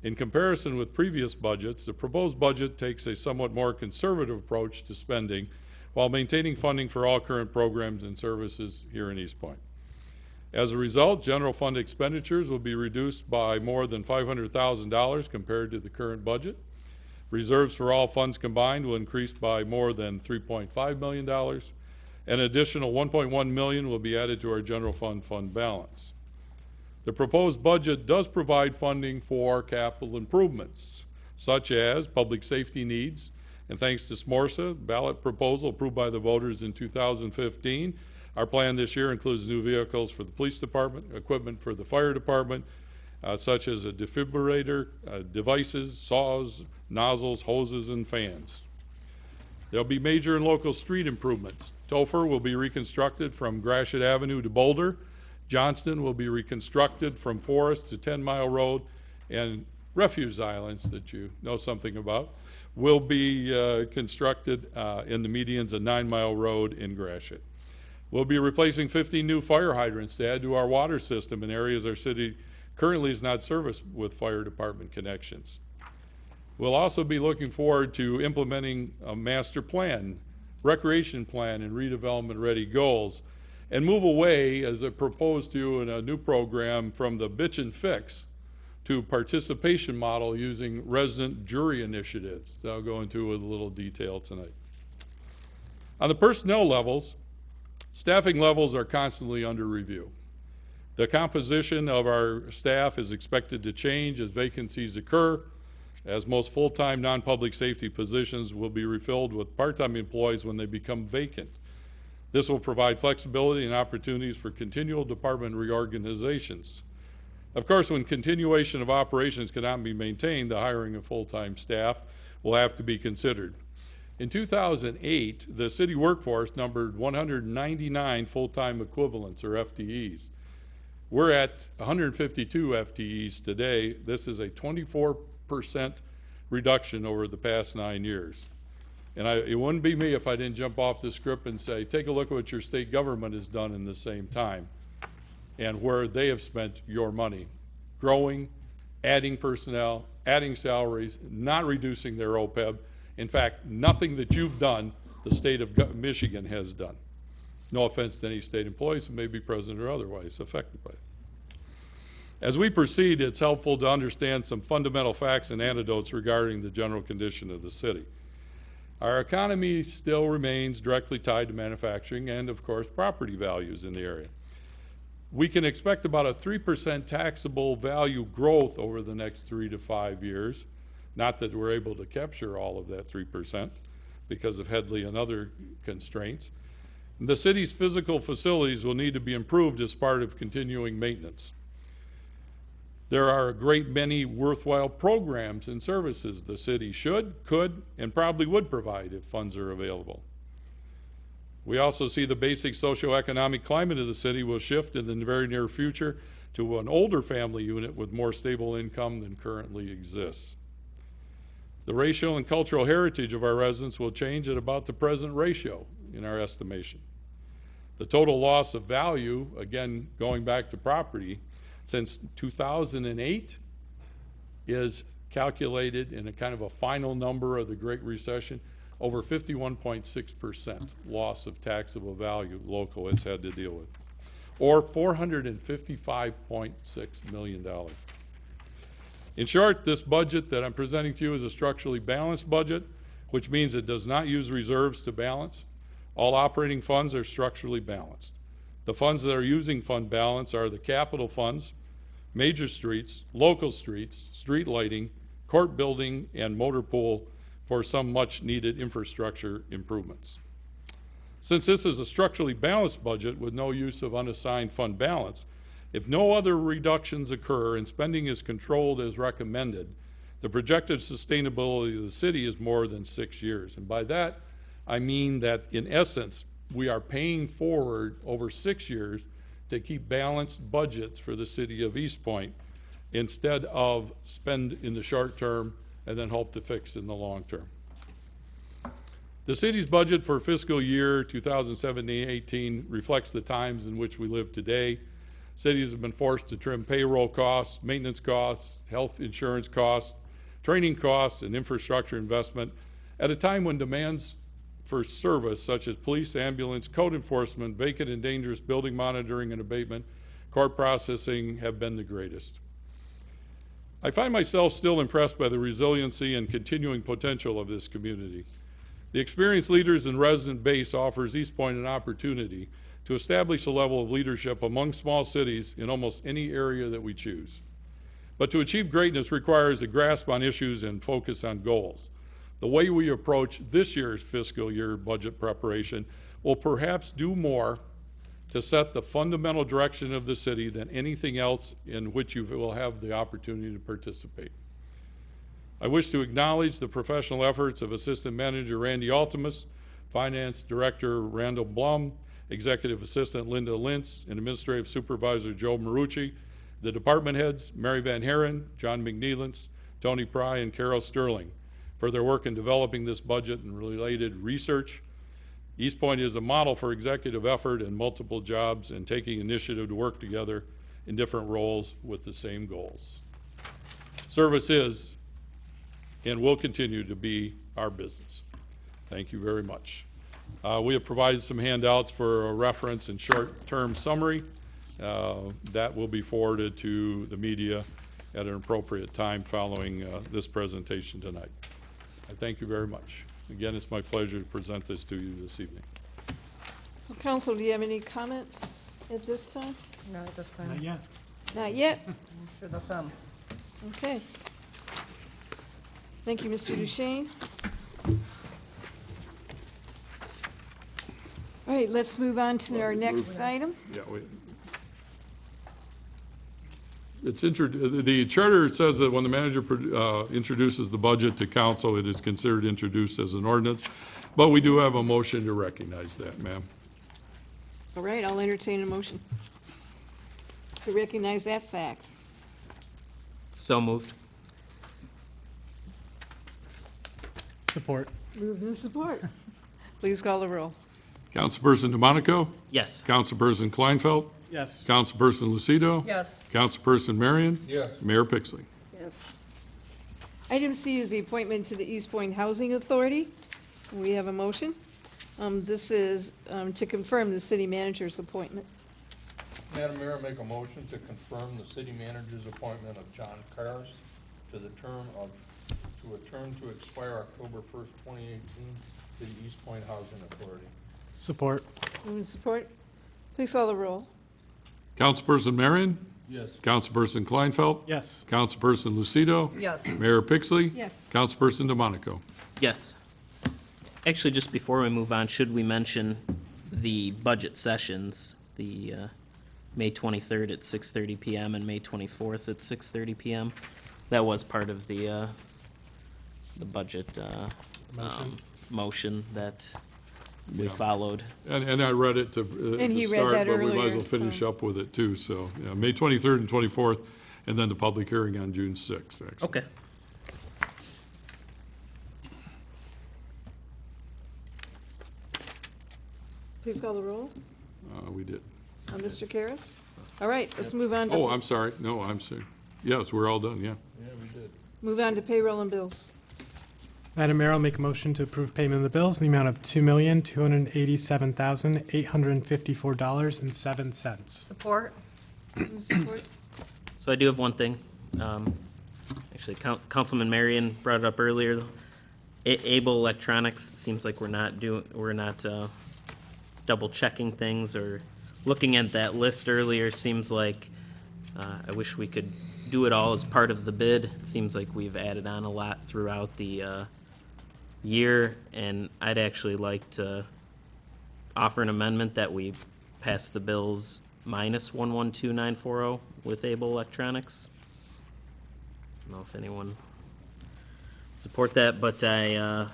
In comparison with previous budgets, the proposed budget takes a somewhat more conservative approach to spending while maintaining funding for all current programs and services here in Eastpointe. As a result, general fund expenditures will be reduced by more than $500,000 compared to the current budget. Reserves for all funds combined will increase by more than $3.5 million. An additional $1.1 million will be added to our general fund balance. The proposed budget does provide funding for capital improvements, such as public safety needs, and thanks to SMORSA, ballot proposal approved by the voters in 2015, our plan this year includes new vehicles for the police department, equipment for the fire department, such as a defibrillator, devices, saws, nozzles, hoses, and fans. There'll be major and local street improvements. Topher will be reconstructed from Gratiot Avenue to Boulder. Johnston will be reconstructed from Forest to 10 Mile Road, and refuge islands that you know something about will be constructed in the medians of 9 Mile Road in Gratiot. We'll be replacing 15 new fire hydrants to add to our water system in areas our city currently is not serviced with fire department connections. We'll also be looking forward to implementing a master plan, recreation plan, and redevelopment-ready goals, and move away, as I proposed to in a new program, from the bitch and fix to participation model using resident jury initiatives that I'll go into with a little detail tonight. On the personnel levels, staffing levels are constantly under review. The composition of our staff is expected to change as vacancies occur, as most full-time non-public safety positions will be refilled with part-time employees when they become vacant. This will provide flexibility and opportunities for continual department reorganizations. Of course, when continuation of operations cannot be maintained, the hiring of full-time staff will have to be considered. In 2008, the city workforce numbered 199 full-time equivalents, or FTEs. We're at 152 FTEs today. This is a 24% reduction over the past 9 years. And it wouldn't be me if I didn't jump off the script and say, take a look at what your state government has done in the same time and where they have spent your money. Growing, adding personnel, adding salaries, not reducing their OPEB. In fact, nothing that you've done, the state of Michigan has done. No offense to any state employees who may be present or otherwise affected by it. As we proceed, it's helpful to understand some fundamental facts and anecdotes regarding the general condition of the city. Our economy still remains directly tied to manufacturing and, of course, property values in the area. We can expect about a 3% taxable value growth over the next 3 to 5 years. Not that we're able to capture all of that 3% because of Headley and other constraints. The city's physical facilities will need to be improved as part of continuing maintenance. There are a great many worthwhile programs and services the city should, could, and probably would provide if funds are available. We also see the basic socioeconomic climate of the city will shift in the very near future to an older family unit with more stable income than currently exists. The racial and cultural heritage of our residents will change at about the present ratio in our estimation. The total loss of value, again going back to property, since 2008 is calculated in a kind of a final number of the Great Recession, over 51.6% loss of taxable value local it's had to deal with, or $455.6 million. In short, this budget that I'm presenting to you is a structurally balanced budget, which means it does not use reserves to balance. All operating funds are structurally balanced. The funds that are using fund balance are the capital funds, major streets, local streets, street lighting, court building, and motor pool for some much needed infrastructure improvements. Since this is a structurally balanced budget with no use of unassigned fund balance, if no other reductions occur and spending is controlled as recommended, the projected sustainability of the city is more than 6 years. And by that, I mean that in essence, we are paying forward over 6 years to keep balanced budgets for the city of Eastpointe instead of spend in the short term and then hope to fix in the long term. The city's budget for fiscal year 2017-18 reflects the times in which we live today. Cities have been forced to trim payroll costs, maintenance costs, health insurance costs, training costs, and infrastructure investment at a time when demands for service such as police, ambulance, code enforcement, vacant and dangerous building monitoring and abatement, court processing have been the greatest. I find myself still impressed by the resiliency and continuing potential of this community. The experienced leaders and resident base offers Eastpointe an opportunity to establish a level of leadership among small cities in almost any area that we choose. But to achieve greatness requires a grasp on issues and focus on goals. The way we approach this year's fiscal year budget preparation will perhaps do more to set the fundamental direction of the city than anything else in which you will have the opportunity to participate. I wish to acknowledge the professional efforts of Assistant Manager Randy Altimus, Finance Director Randall Blum, Executive Assistant Linda Lintz, and Administrative Supervisor Joe Marucci, the department heads, Mary Van Haren, John McNeilance, Tony Pry, and Carol Sterling, for their work in developing this budget and related research. Eastpointe is a model for executive effort and multiple jobs and taking initiative to work together in different roles with the same goals. Service is and will continue to be our business. Thank you very much. We have provided some handouts for a reference and short-term summary. That will be forwarded to the media at an appropriate time following this presentation tonight. I thank you very much. Again, it's my pleasure to present this to you this evening. So council, do you have any comments at this time? Not at this time. Not yet. Not yet? I'm sure they'll come. Okay. Thank you, Mr. Duchesne. All right, let's move on to our next item. Yeah, the charter says that when the manager introduces the budget to council, it is considered introduced as an ordinance, but we do have a motion to recognize that, ma'am. All right, I'll entertain a motion to recognize that fact. So moved. Support. Moved and support. Please call the roll. Councilperson DeMonico, Yes. Councilperson Kleinfeld, Yes. Councilperson Lucido, Yes. Councilperson Marion, Yes. Mayor Pixley. Yes. Item C is the appointment to the Eastpointe Housing Authority. We have a motion. This is to confirm the city manager's appointment. Madam Mayor, I make a motion to confirm the city manager's appointment of John Cars to a term to expire October 1st, 2018, to the Eastpointe Housing Authority. Support. Move and support. Please call the roll. Councilperson Marion, Yes. Councilperson Kleinfeld, Yes. Councilperson Lucido, Yes. Mayor Pixley, Yes. Councilperson DeMonico. Yes. Actually, just before we move on, should we mention the budget sessions, the May 23rd at 6:30 PM and May 24th at 6:30 PM? That was part of the budget motion that we Yeah. followed. And I read it to And he to read start, that but we might as earlier, well finish so- up with it too. So, yeah, May 23rd and 24th, and then the public hearing on June 6th, actually. Okay. Please call the roll. We did. Mr. Karas? All right, let's move on Oh, to, I'm sorry. No, I'm sorry. Yes, we're all done, yeah. Yeah, we did. move on to payroll and bills. Madam Mayor, I'll make a motion to approve payment of the bills in the amount of $2,287,854.07. Support? Move and support. So I do have one thing. Actually, Councilman Marion brought it up earlier. Able Electronics, seems like we're not double checking things or looking at that list earlier. Seems like I wish we could do it all as part of the bid. It seems like we've added on a lot throughout the year, and I'd actually like to offer an amendment that we pass the bills minus 112940 with Able Electronics. I don't know if anyone support that, but I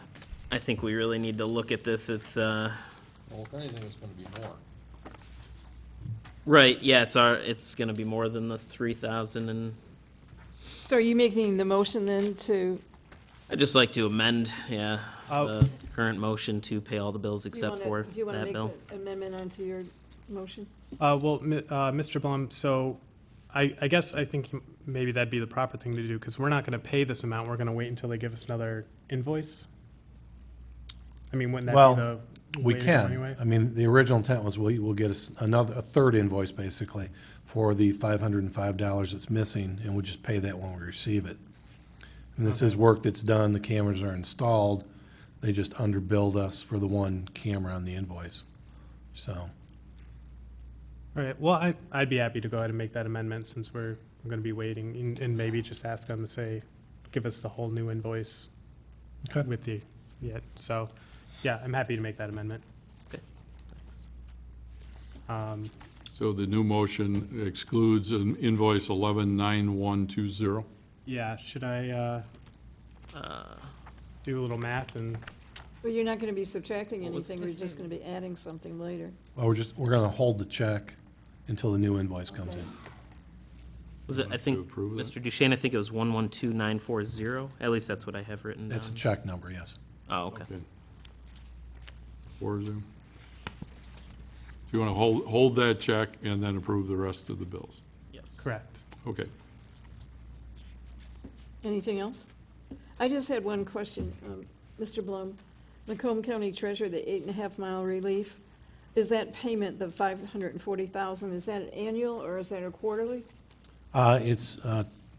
think we really need to look at this. It's Well, if anything, it's gonna be more. right, yeah, it's gonna be more than the 3,000, and So are you making the motion then to? I'd just like to amend, Oh. the current motion to pay all the bills except for Do you want to that make bill. an amendment onto your motion? Mr. Blum, so I guess I think maybe that'd be the proper thing to do, because we're not going to pay this amount. We're going to wait until they give us another invoice. I mean, wouldn't that Well, be the We way to go can. anyway? I mean, the original intent was we'll get a third invoice, basically, for the $505 that's missing, and we'll just pay that when we receive it. And this is work that's done, the cameras are installed, they just underbilled us for the one camera on the invoice, so. All right, well, I'd be happy to go ahead and make that amendment, since we're going to be waiting, and maybe just ask them to say, give us the whole new invoice Okay. with the, so, yeah, I'm happy to make that amendment. Okay. So the new motion excludes an invoice 119120. Yeah, should I do a little math and, Well, you're not going to be subtracting What was anything, we're just going to be adding something later. Well, we're gonna hold the check until the new invoice comes in. Was it, I think, approve that? Mr. Duchesne, I think it was 112940, at least that's what I have written down. That's a check number, yes. Oh, okay. Okay. 4-0. Do you want to hold that check and then approve the rest of the bills? Yes. Correct. Okay. Anything else? I just had one question. Mr. Blum, Macomb County Treasurer, the 8.5-mile relief, is that payment, the $540,000, is that an annual or is that a quarterly? It's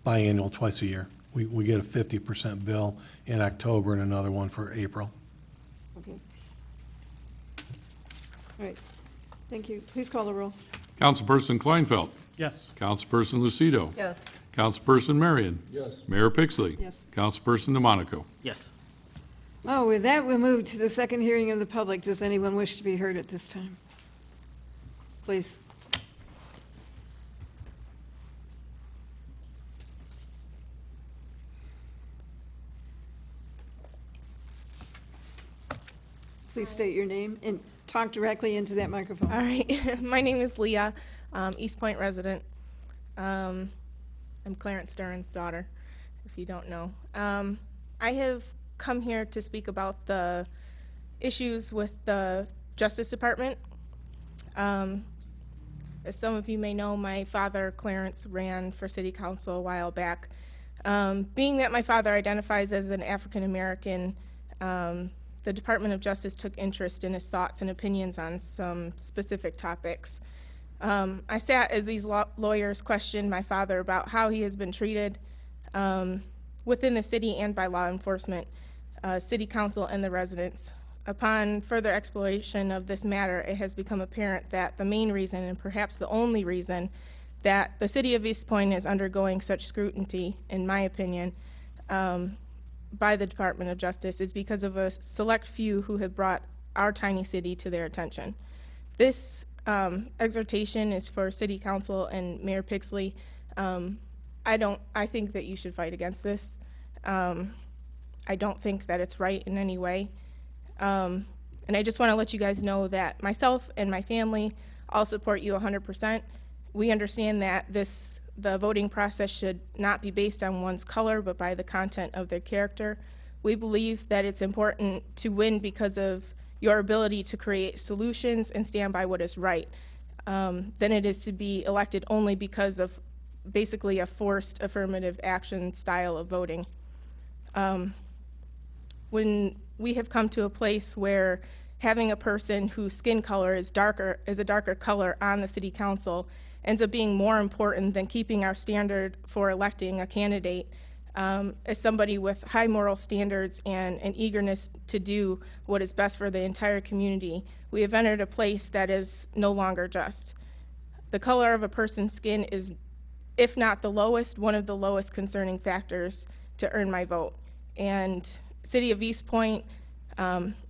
biannual, twice a year. We get a 50% bill in October and another one for April. Okay. All right. Thank you. Please call the roll. Councilperson Kleinfeld. Yes. Councilperson Lucido. Yes. Councilperson Marion. Yes. Mayor Pixley. Yes. Councilperson DeMonico. Yes. Oh, with that, we'll move to the second hearing of the public. Does anyone wish to be heard at this time? Please. Please state your name and talk directly into that microphone. All right. My name is Leah, Eastpointe resident. I'm Clarence Duran's daughter, if you don't know. I have come here to speak about the issues with the Justice Department. As some of you may know, my father, Clarence, ran for city council a while back. Being that my father identifies as an African American, the Department of Justice took interest in his thoughts and opinions on some specific topics. I sat as these lawyers questioned my father about how he has been treated within the city and by law enforcement, city council, and the residents. Upon further exploration of this matter, it has become apparent that the main reason, and perhaps the only reason, that the city of Eastpointe is undergoing such scrutiny, in my opinion, by the Department of Justice is because of a select few who have brought our tiny city to their attention. This exhortation is for City Council and Mayor Pixley. I think that you should fight against this. I don't think that it's right in any way. And I just want to let you guys know that myself and my family all support you 100%. We understand that the voting process should not be based on one's color, but by the content of their character. We believe that it's important to win because of your ability to create solutions and stand by what is right, than it is to be elected only because of basically a forced affirmative action style of voting. When we have come to a place where having a person whose skin color is a darker color on the city council ends up being more important than keeping our standard for electing a candidate as somebody with high moral standards and an eagerness to do what is best for the entire community, we have entered a place that is no longer just. The color of a person's skin is, if not the lowest, one of the lowest concerning factors to earn my vote. And City of Eastpointe,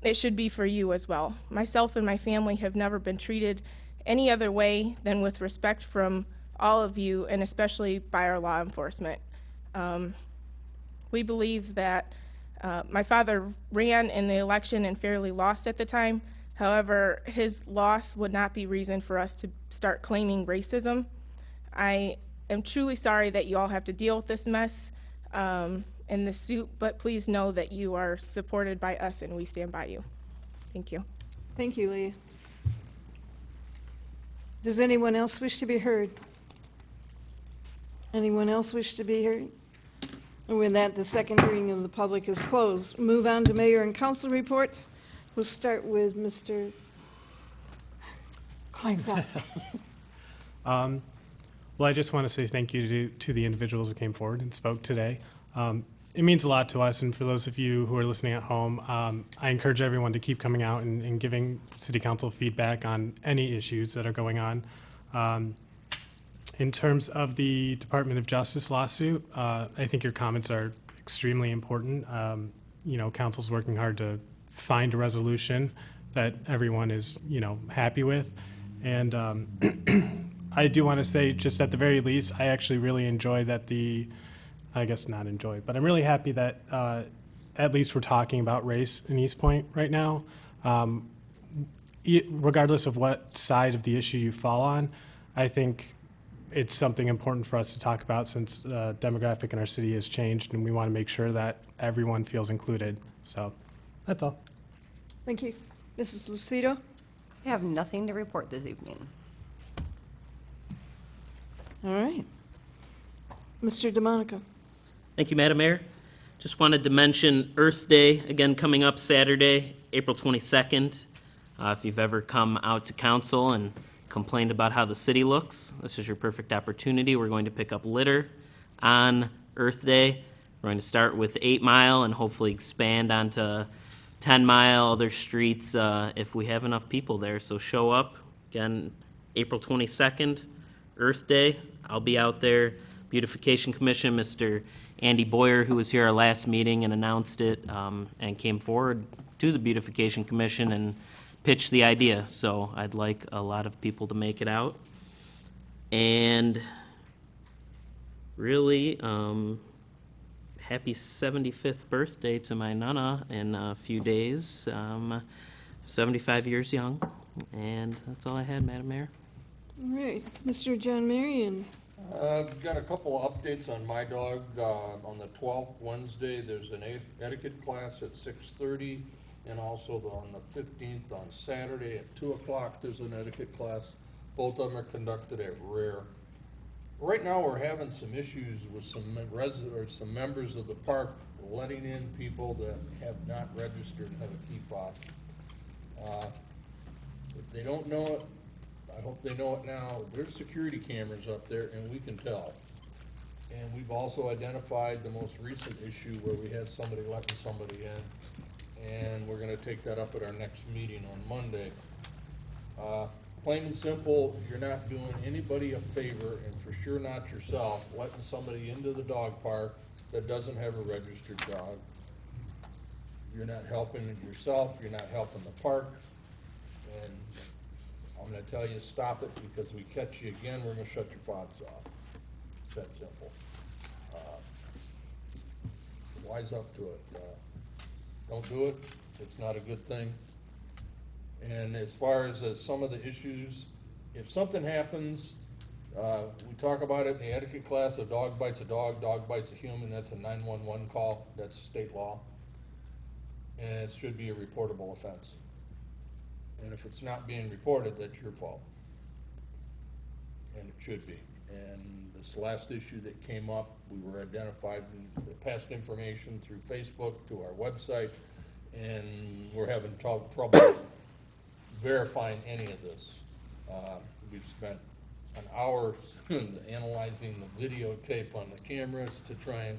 it should be for you as well. Myself and my family have never been treated any other way than with respect from all of you, and especially by our law enforcement. We believe that my father ran in the election and fairly lost at the time. However, his loss would not be reason for us to start claiming racism. I am truly sorry that you all have to deal with this mess in this suit, but please know that you are supported by us and we stand by you. Thank you. Thank you, Leah. Does anyone else wish to be heard? Anyone else wish to be heard? And with that, the second hearing of the public is closed. Move on to mayor and council reports. We'll start with Mr. Kleinfeld. Well, I just want to say thank you to the individuals who came forward and spoke today. It means a lot to us, and for those of you who are listening at home, I encourage everyone to keep coming out and giving City Council feedback on any issues that are going on. In terms of the Department of Justice lawsuit, I think your comments are extremely important. Council's working hard to find a resolution that everyone is, happy with. And I do want to say, just at the very least, I actually really enjoy that but I'm really happy that at least we're talking about race in Eastpointe right now. Regardless of what side of the issue you fall on, I think it's something important for us to talk about since the demographic in our city has changed, and we want to make sure that everyone feels included. So that's all. Thank you. Mrs. Lucido? I have nothing to report this evening. All right. Mr. DeMonico? Thank you, Madam Mayor. Just wanted to mention Earth Day, again, coming up Saturday, April 22nd. If you've ever come out to council and complained about how the city looks, this is your perfect opportunity. We're going to pick up litter on Earth Day. We're going to start with 8 Mile and hopefully expand onto 10 Mile, other streets, if we have enough people there. So show up, again, April 22nd, Earth Day. I'll be out there. Beautification Commission, Mr. Andy Boyer, who was here our last meeting and announced it, and came forward to the Beautification Commission and pitched the idea. So I'd like a lot of people to make it out. And really, happy 75th birthday to my Nana in a few days. 75 years young. And that's all I had, Madam Mayor. All right. Mr. John Marion? I've got a couple of updates on my dog. On the 12th, Wednesday, there's an etiquette class at 6:30, and also on the 15th, on Saturday at 2 o'clock, there's an etiquette class. Both of them are conducted at Rare. Right now, we're having some issues with some members of the park letting in people that have not registered and have a key fob. If they don't know it, I hope they know it now. There's security cameras up there, and we can tell. And we've also identified the most recent issue where we had somebody letting somebody in, and we're gonna take that up at our next meeting on Monday. Plain and simple, you're not doing anybody a favor, and for sure not yourself, letting somebody into the dog park that doesn't have a registered dog. You're not helping yourself, you're not helping the park, and I'm gonna tell you, stop it, because we catch you again, we're gonna shut your fobs off. It's that simple. Wise up to it. Don't do it, it's not a good thing. And as far as some of the issues, if something happens, we talk about it in the etiquette class, a dog bites a dog bites a human, that's a 911 call, that's state law. And it should be a reportable offense. And if it's not being reported, that's your fault. And it should be. And this last issue that came up, we were identified in the past information through Facebook to our website, and we're having trouble verifying any of this. We've spent an hour analyzing the videotape on the cameras to try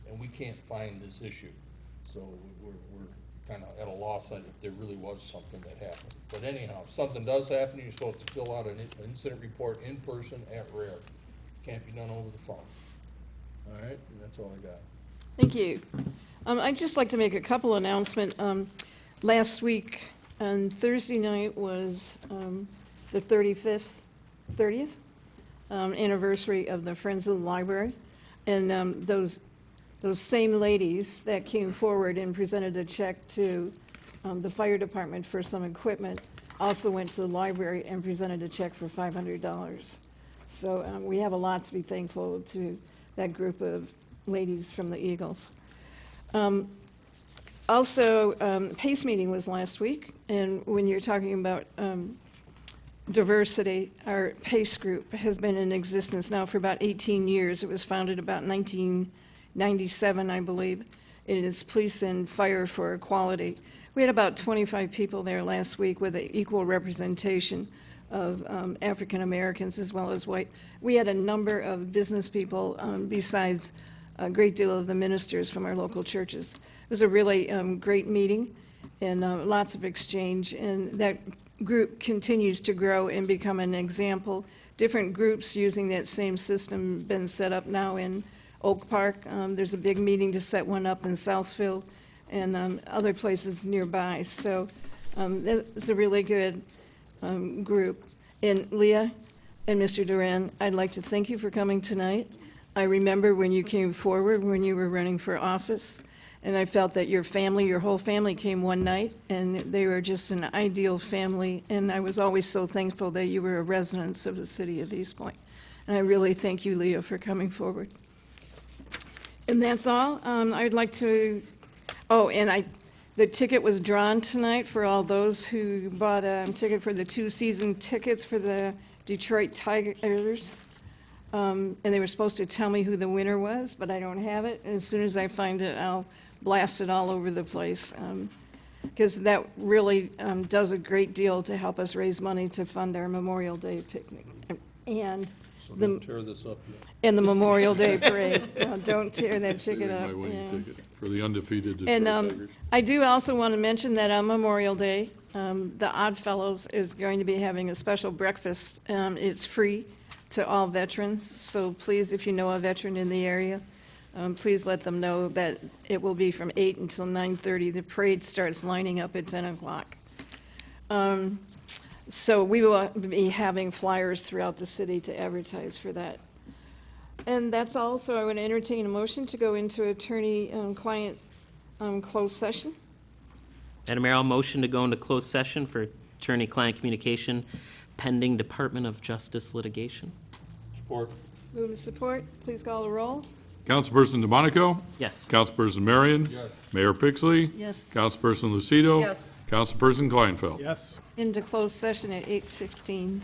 and we can't find this issue. So we're kind of at a loss on if there really was something that happened. But anyhow, if something does happen, you're supposed to fill out an incident report in person at Rare. Can't be done over the phone. All right, and that's all I got. Thank you. I'd just like to make a couple announcements. Last week, on Thursday night, was the 30th anniversary of the Friends of the Library. And those same ladies that came forward and presented a check to the fire department for some equipment also went to the library and presented a check for $500. So we have a lot to be thankful to that group of ladies from the Eagles. Also, PACE meeting was last week, and when you're talking about diversity, our PACE group has been in existence now for about 18 years. It was founded about 1997, I believe. It is Police and Fire for Equality. We had about 25 people there last week with an equal representation of African Americans as well as white. We had a number of business people besides a great deal of the ministers from our local churches. It was a really great meeting and lots of exchange, and that group continues to grow and become an example. Different groups using that same system been set up now in Oak Park. There's a big meeting to set one up in Southfield and other places nearby. So it's a really good group. And Leah and Mr. Duran, I'd like to thank you for coming tonight. I remember when you came forward when you were running for office, and I felt that your family, your whole family came one night, and they were just an ideal family, and I was always so thankful that you were a resident of the city of Eastpointe. And I really thank you, Leah, for coming forward. And that's all. I'd like to, The ticket was drawn tonight for all those who bought a ticket for the 2-season tickets for the Detroit Tigers. And they were supposed to tell me who the winner was, but I don't have it. As soon as I find it, I'll blast it all over the place. Because that really does a great deal to help us raise money to fund our Memorial Day picnic. And So the, don't tear this up yet. and the Memorial Day parade. No, don't tear that Saving ticket up. my winning yeah. ticket for the undefeated Detroit And Tigers. I do also want to mention that on Memorial Day, the Odd Fellows is going to be having a special breakfast. It's free to all veterans, so please, if you know a veteran in the area, please let them know that it will be from 8 until 9:30. The parade starts lining up at 10 o'clock. So we will be having flyers throughout the city to advertise for that. And that's all, so I would entertain a motion to go into attorney-client closed session. Madam Mayor, I'll motion to go into closed session for attorney-client communication pending Department of Justice litigation. Support. Move and support, please call the roll. Councilperson DeMonico? Yes. Councilperson Marion? Yes. Mayor Pixley? Yes. Councilperson Lucido? Yes. Councilperson Kleinfeld? Yes. Into closed session at 8:15.